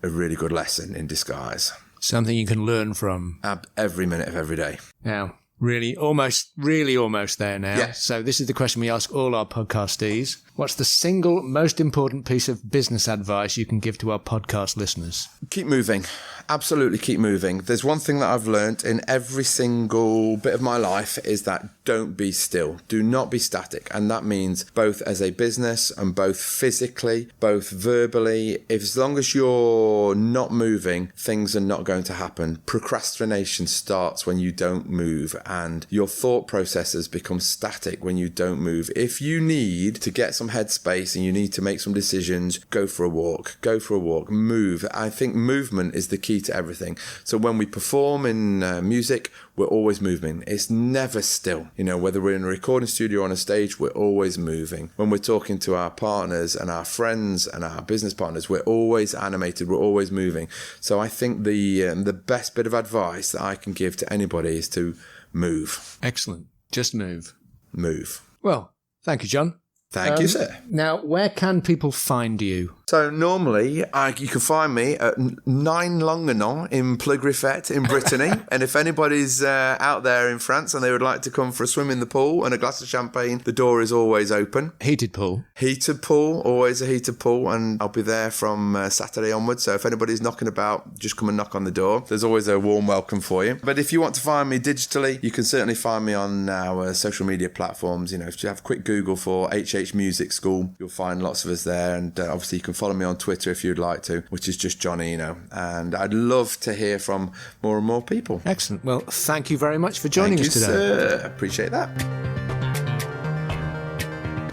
really good lesson in disguise. Something you can learn from. Every minute of every day. Now, really almost there now. Yeah. So this is the question we ask all our podcastees. What's the single most important piece of business advice you can give to our podcast listeners? Keep moving. Absolutely keep moving. There's one thing that I've learned in every single bit of my life, is that don't be still. Do not be static. And that means both as a business and both physically, both verbally. As long as you're not moving, things are not going to happen. Procrastination starts when you don't move, and your thought processes become static when you don't move. If you need to get some headspace and you need to make some decisions, go for a walk, move. I think movement is the key to everything. So when we perform in music, we're always moving. It's never still. Whether we're in a recording studio or on a stage, we're always moving. When we're talking to our partners and our friends and our business partners, we're always animated, we're always moving. So I think the best bit of advice that I can give to anybody is to move. Excellent. Just move. Move. Well, thank you, John. Thank you, sir. Now, where can people find you? So normally you can find me at 9 Longuenon in Plougriffet in Brittany. And if anybody's out there in France and they would like to come for a swim in the pool and a glass of champagne, the door is always open. Heated pool? Heated pool, always a heated pool. And I'll be there from Saturday onwards. So if anybody's knocking about, just come and knock on the door. There's always a warm welcome for you. But if you want to find me digitally, you can certainly find me on our social media platforms. If you have a quick Google for HH Music School, you'll find lots of us there. And obviously you can follow me on Twitter if you'd like to, which is just Jon Eno. And I'd love to hear from more and more people. Excellent. Well, thank you very much for joining us today. Sir. Appreciate that.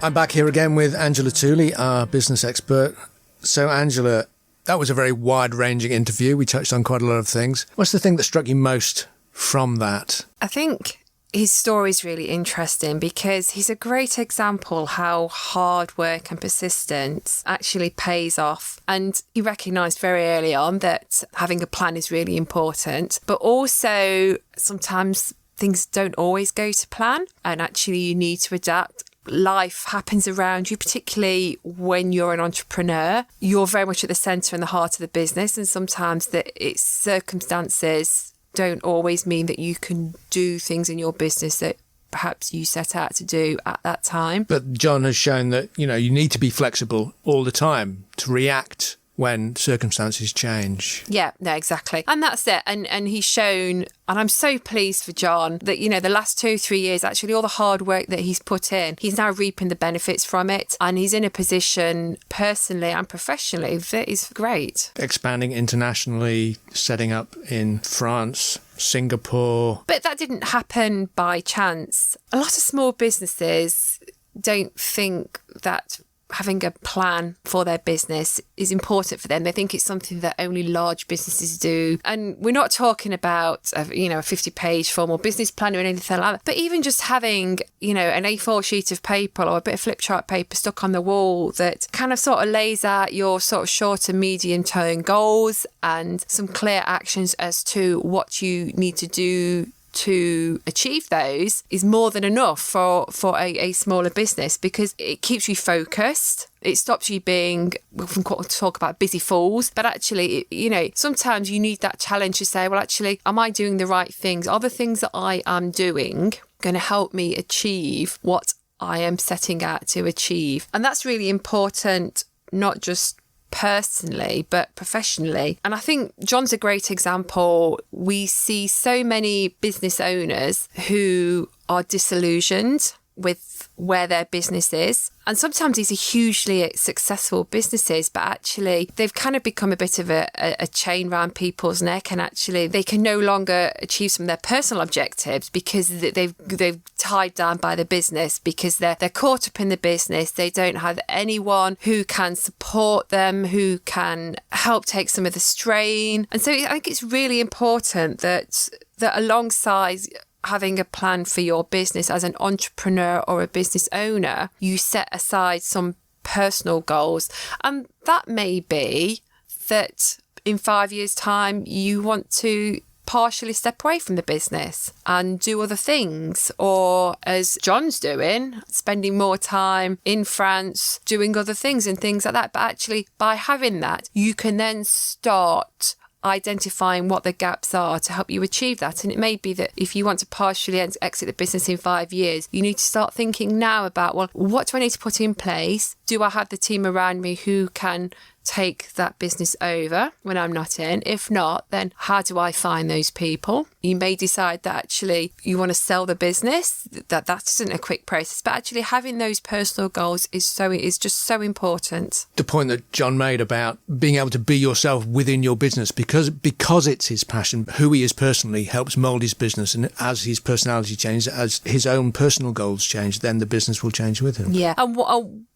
I'm back here again with Angela Tooley, our business expert. So, Angela, that was a very wide-ranging interview. We touched on quite a lot of things. What's the thing that struck you most from that? I think his story is really interesting because he's a great example how hard work and persistence actually pays off. And he recognised very early on that having a plan is really important, but also sometimes things don't always go to plan and actually you need to adapt. Life happens around you, particularly when you're an entrepreneur. You're very much at the centre and the heart of the business, and sometimes its circumstances don't always mean that you can do things in your business that perhaps you set out to do at that time. But Jon has shown that, you need to be flexible all the time to react when circumstances change. Yeah, no, exactly. And that's it. And he's shown, and I'm so pleased for Jon, that, the last 2-3 years, actually all the hard work that he's put in, he's now reaping the benefits from it. And he's in a position personally and professionally that is great. Expanding internationally, setting up in France, Singapore. But that didn't happen by chance. A lot of small businesses don't think that having a plan for their business is important for them. They think it's something that only large businesses do. And we're not talking about, a 50-page formal business plan or anything like that. But even just having, an A4 sheet of paper or a bit of flip chart paper stuck on the wall that kind of sort of lays out your sort of short and medium term goals and some clear actions as to what you need to do to achieve those is more than enough for a smaller business, because it keeps you focused. It stops you being, we often talk about busy fools, but actually, sometimes you need that challenge to say, well, actually, am I doing the right things? Are the things that I am doing going to help me achieve what I am setting out to achieve? And that's really important, not just personally but professionally. And I think Jon's a great example. We see so many business owners who are disillusioned with where their business is. And sometimes these are hugely successful businesses, but actually they've kind of become a bit of a chain around people's neck, and actually they can no longer achieve some of their personal objectives because they've tied down by the business, because they're caught up in the business. They don't have anyone who can support them, who can help take some of the strain. And so I think it's really important that alongside having a plan for your business as an entrepreneur or a business owner, you set aside some personal goals. And that may be that in 5 years' time, you want to partially step away from the business and do other things, or as Jon's doing, spending more time in France doing other things and things like that. But actually, by having that, you can then start identifying what the gaps are to help you achieve that. And it may be that if you want to partially exit the business in 5 years, you need to start thinking now about, well, what do I need to put in place? Do I have the team around me who can take that business over when I'm not in? If not, then how do I find those people? You may decide that actually you want to sell the business. That isn't a quick process, but actually having those personal goals is just so important. The point that Jon made about being able to be yourself within your business, because it's his passion, who he is personally helps mould his business, and as his personality changes, as his own personal goals change, then the business will change with him. Yeah, and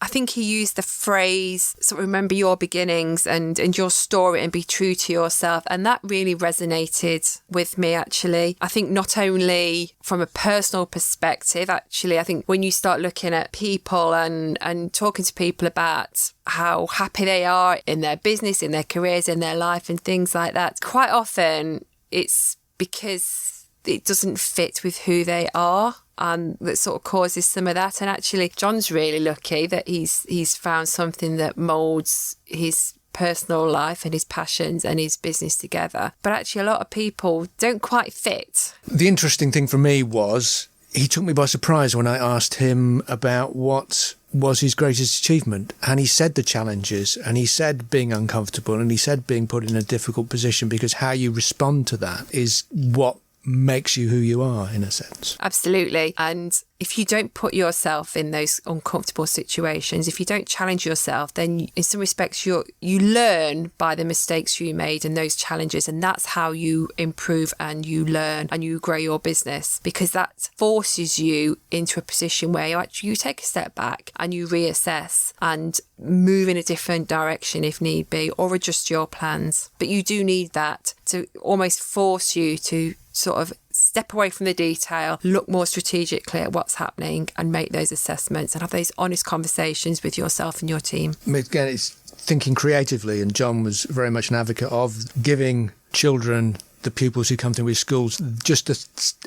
I think he used the phrase, sort of remember your beginnings and your story and be true to yourself. And that really resonated with me, actually. I think not only from a personal perspective, actually, I think when you start looking at people and talking to people about how happy they are in their business, in their careers, in their life and things like that, quite often it's because it doesn't fit with who they are. And that sort of causes some of that. And actually, Jon's really lucky that he's found something that moulds his personal life and his passions and his business together. But actually, a lot of people don't quite fit. The interesting thing for me was he took me by surprise when I asked him about what was his greatest achievement. And he said the challenges, and he said being uncomfortable, and he said being put in a difficult position, because how you respond to that is what makes you who you are, in a sense. Absolutely. And if you don't put yourself in those uncomfortable situations, if you don't challenge yourself, then in some respects you learn by the mistakes you made and those challenges, and that's how you improve and you learn and you grow your business, because that forces you into a position where you take a step back and you reassess and move in a different direction if need be, or adjust your plans. But you do need that to almost force you to sort of step away from the detail, look more strategically at what's happening and make those assessments and have those honest conversations with yourself and your team. Again, it's thinking creatively, and Jon was very much an advocate of giving children, the pupils who come through his schools, just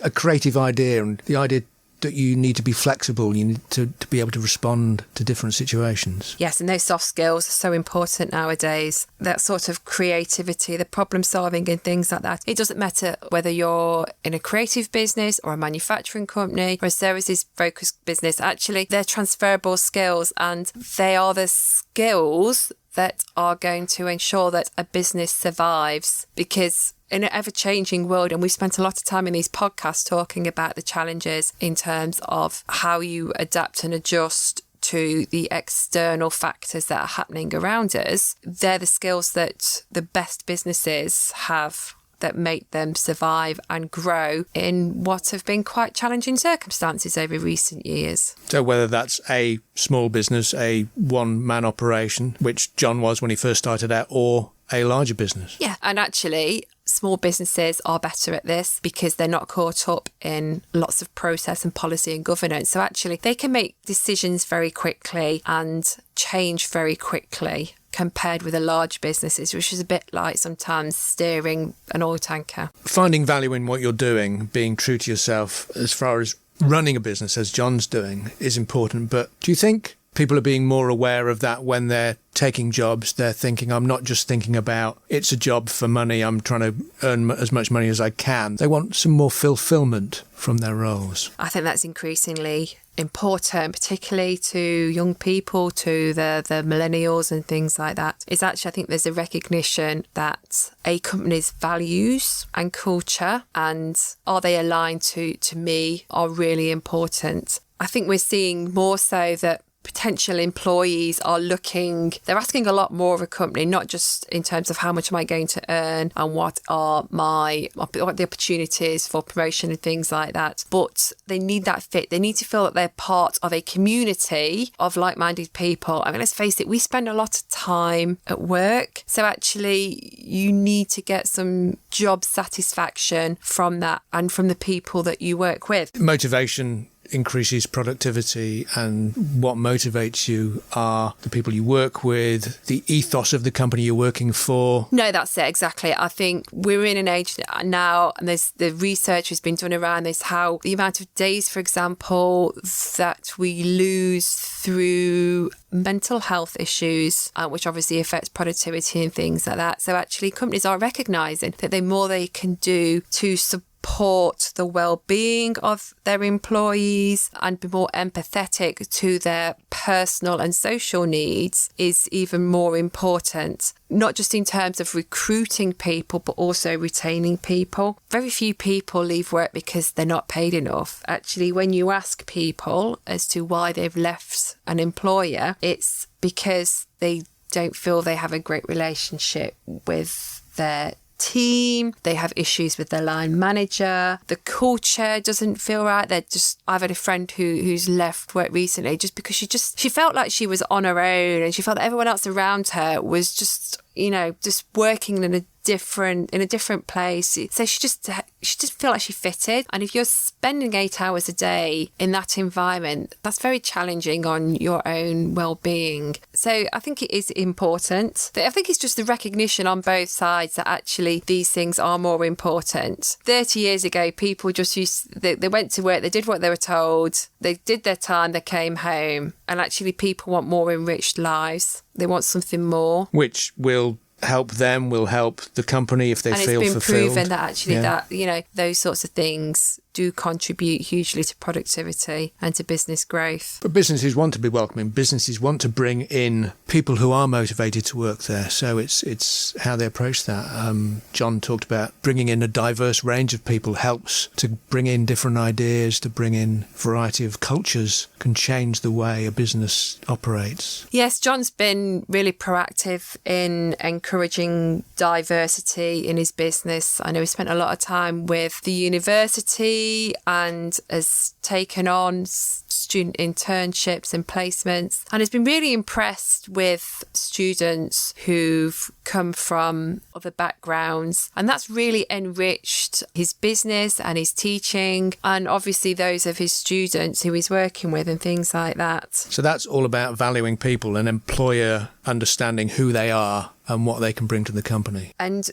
a creative idea, and the idea that you need to be flexible, you need to be able to respond to different situations. Yes, and those soft skills are so important nowadays. That sort of creativity, the problem solving and things like that. It doesn't matter whether you're in a creative business or a manufacturing company or a services focused business. Actually, they're transferable skills, and they are the skills that are going to ensure that a business survives, because in an ever-changing world, and we've spent a lot of time in these podcasts talking about the challenges in terms of how you adapt and adjust to the external factors that are happening around us. They're the skills that the best businesses have that make them survive and grow in what have been quite challenging circumstances over recent years. So whether that's a small business, a one-man operation, which Jon was when he first started out, or a larger business. Yeah, and actually small businesses are better at this because they're not caught up in lots of process and policy and governance. So actually they can make decisions very quickly and change very quickly compared with the large businesses, which is a bit like sometimes steering an oil tanker. Finding value in what you're doing, being true to yourself as far as running a business, as Jon's doing, is important. But do you think people are being more aware of that when they're taking jobs? They're thinking, I'm not just thinking about it's a job for money, I'm trying to earn as much money as I can. They want some more fulfillment from their roles. I think that's increasingly important, particularly to young people, to the millennials and things like that. It's actually, I think there's a recognition that a company's values and culture and are they aligned to me are really important. I think we're seeing more so that potential employees are they're asking a lot more of a company, not just in terms of how much am I going to earn and what are the opportunities for promotion and things like that, but they need that fit. They need to feel that they're part of a community of like-minded people. I mean, let's face it, we spend a lot of time at work, so actually you need to get some job satisfaction from that and from the people that you work with. Motivation increases productivity, and what motivates you are the people you work with, the ethos of the company you're working for. No, that's it, exactly. I think we're in an age now, and there's the research has been done around this, how the amount of days, for example, that we lose through mental health issues, which obviously affects productivity and things like that. So actually companies are recognising that the more they can do to support the well-being of their employees and be more empathetic to their personal and social needs is even more important, not just in terms of recruiting people, but also retaining people. Very few people leave work because they're not paid enough. Actually, when you ask people as to why they've left an employer, it's because they don't feel they have a great relationship with their team, they have issues with their line manager, the culture doesn't feel right. I've had a friend who's left work recently just because she felt like she was on her own, and she felt that everyone else around her was just working in a different place. So she just felt like she fitted. And if you're spending 8 hours a day in that environment, that's very challenging on your own well-being. So I think it is important. I think it's just the recognition on both sides that actually these things are more important. 30 years ago, people just they went to work, they did what they were told, they did their time, they came home. And actually people want more enriched lives. They want something more. Which will help them, will help the company if they feel fulfilled. And it's been proven that actually that, those sorts of things do contribute hugely to productivity and to business growth. But businesses want to be welcoming. Businesses want to bring in people who are motivated to work there. So it's how they approach that. Jon talked about bringing in a diverse range of people helps to bring in different ideas, to bring in a variety of cultures, can change the way a business operates. Yes, Jon's been really proactive in encouraging diversity in his business. I know he spent a lot of time with the university employee and has taken on student internships and placements, and has been really impressed with students who've come from other backgrounds, and that's really enriched his business and his teaching, and obviously those of his students who he's working with and things like that. So that's all about valuing people, an employer understanding who they are and what they can bring to the company. And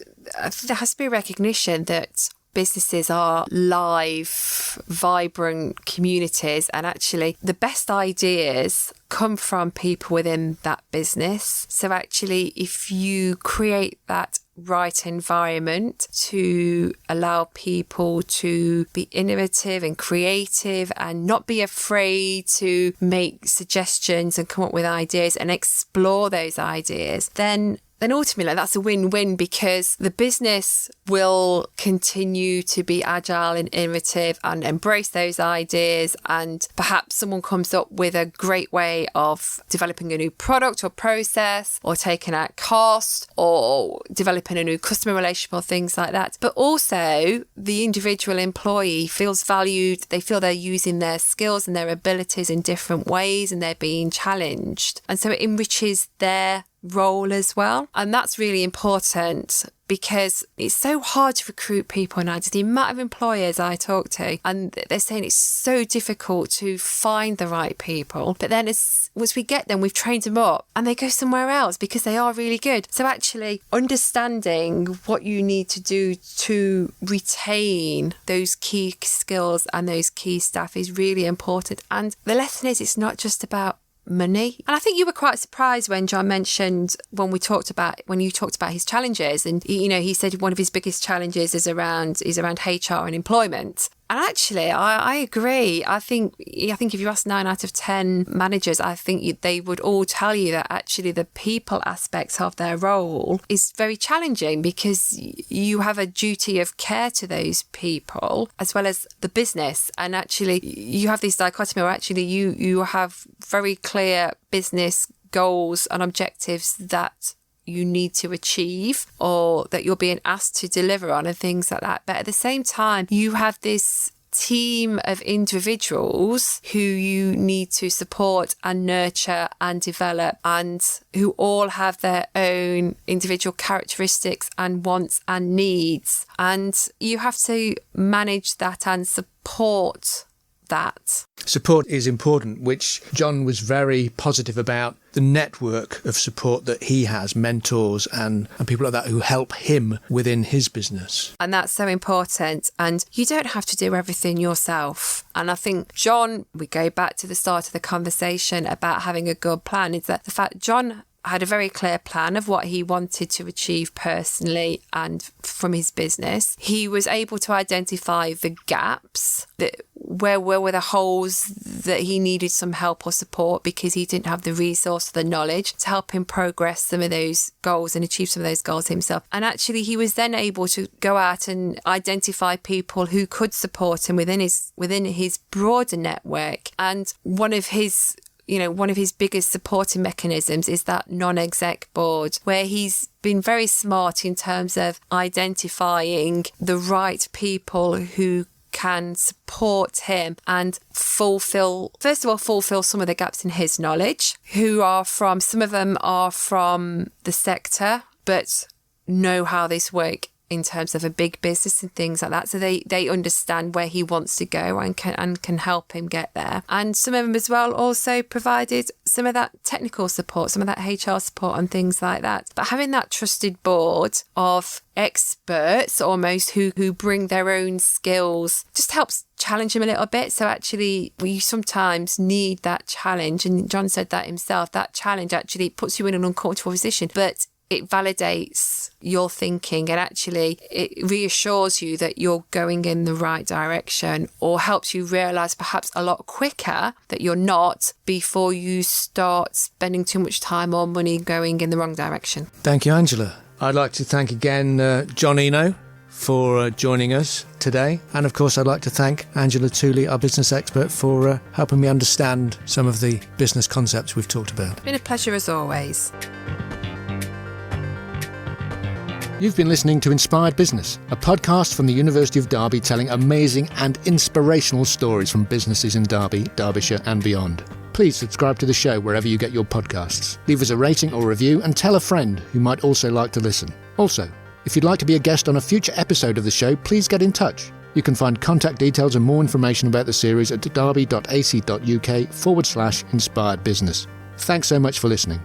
there has to be a recognition that businesses are live, vibrant communities, and actually the best ideas come from people within that business. So actually, if you create that right environment to allow people to be innovative and creative and not be afraid to make suggestions and come up with ideas and explore those ideas, then ultimately that's a win-win, because the business will continue to be agile and innovative and embrace those ideas, and perhaps someone comes up with a great way of developing a new product or process, or taking out cost, or developing a new customer relationship, or things like that. But also the individual employee feels valued, they feel they're using their skills and their abilities in different ways and they're being challenged. And so it enriches their role as well. And that's really important, because it's so hard to recruit people nowadays. The amount of employers I talk to, and they're saying it's so difficult to find the right people. But then once we get them, we've trained them up and they go somewhere else because they are really good. So actually understanding what you need to do to retain those key skills and those key staff is really important. And the lesson is, it's not just about money. And I think you were quite surprised when Jon mentioned, when you talked about his challenges, and he said one of his biggest challenges is around HR and employment. And actually, I agree. I think if you ask 9 out of 10 managers, I think they would all tell you that actually the people aspects of their role is very challenging, because you have a duty of care to those people as well as the business. And actually, you have this dichotomy where actually you have very clear business goals and objectives that you need to achieve, or that you're being asked to deliver on, and things like that. But at the same time, you have this team of individuals who you need to support and nurture and develop, and who all have their own individual characteristics and wants and needs. And you have to manage that and support that. Support is important, which Jon was very positive about, the network of support that he has, mentors and people like that who help him within his business. And that's so important. And you don't have to do everything yourself. And I think Jon, we go back to the start of the conversation about having a good plan, is that the fact Jon had a very clear plan of what he wanted to achieve personally and from his business. He was able to identify the gaps, that where were the holes that he needed some help or support, because he didn't have the resource or the knowledge to help him progress some of those goals and achieve some of those goals himself. And actually he was then able to go out and identify people who could support him within his broader network. And one of his biggest supporting mechanisms is that non-exec board, where he's been very smart in terms of identifying the right people who can support him and fulfill some of the gaps in his knowledge, some of them are from the sector, but know how this works in terms of a big business and things like that. So they understand where he wants to go and can help him get there. And some of them as well also provided some of that technical support, some of that HR support and things like that. But having that trusted board of experts almost who bring their own skills just helps challenge him a little bit. So actually we sometimes need that challenge. And Jon said that himself, that challenge actually puts you in an uncomfortable position, but it validates your thinking, and actually it reassures you that you're going in the right direction, or helps you realise perhaps a lot quicker that you're not, before you start spending too much time or money going in the wrong direction. Thank you, Angela. I'd like to thank again Jon Eno for joining us today. And of course, I'd like to thank Angela Tooley, our business expert, for helping me understand some of the business concepts we've talked about. It's been a pleasure as always. You've been listening to Inspired Business, a podcast from the University of Derby telling amazing and inspirational stories from businesses in Derby, Derbyshire and beyond. Please subscribe to the show wherever you get your podcasts. Leave us a rating or review and tell a friend who might also like to listen. Also, if you'd like to be a guest on a future episode of the show, please get in touch. You can find contact details and more information about the series at derby.ac.uk/inspired business. Thanks so much for listening.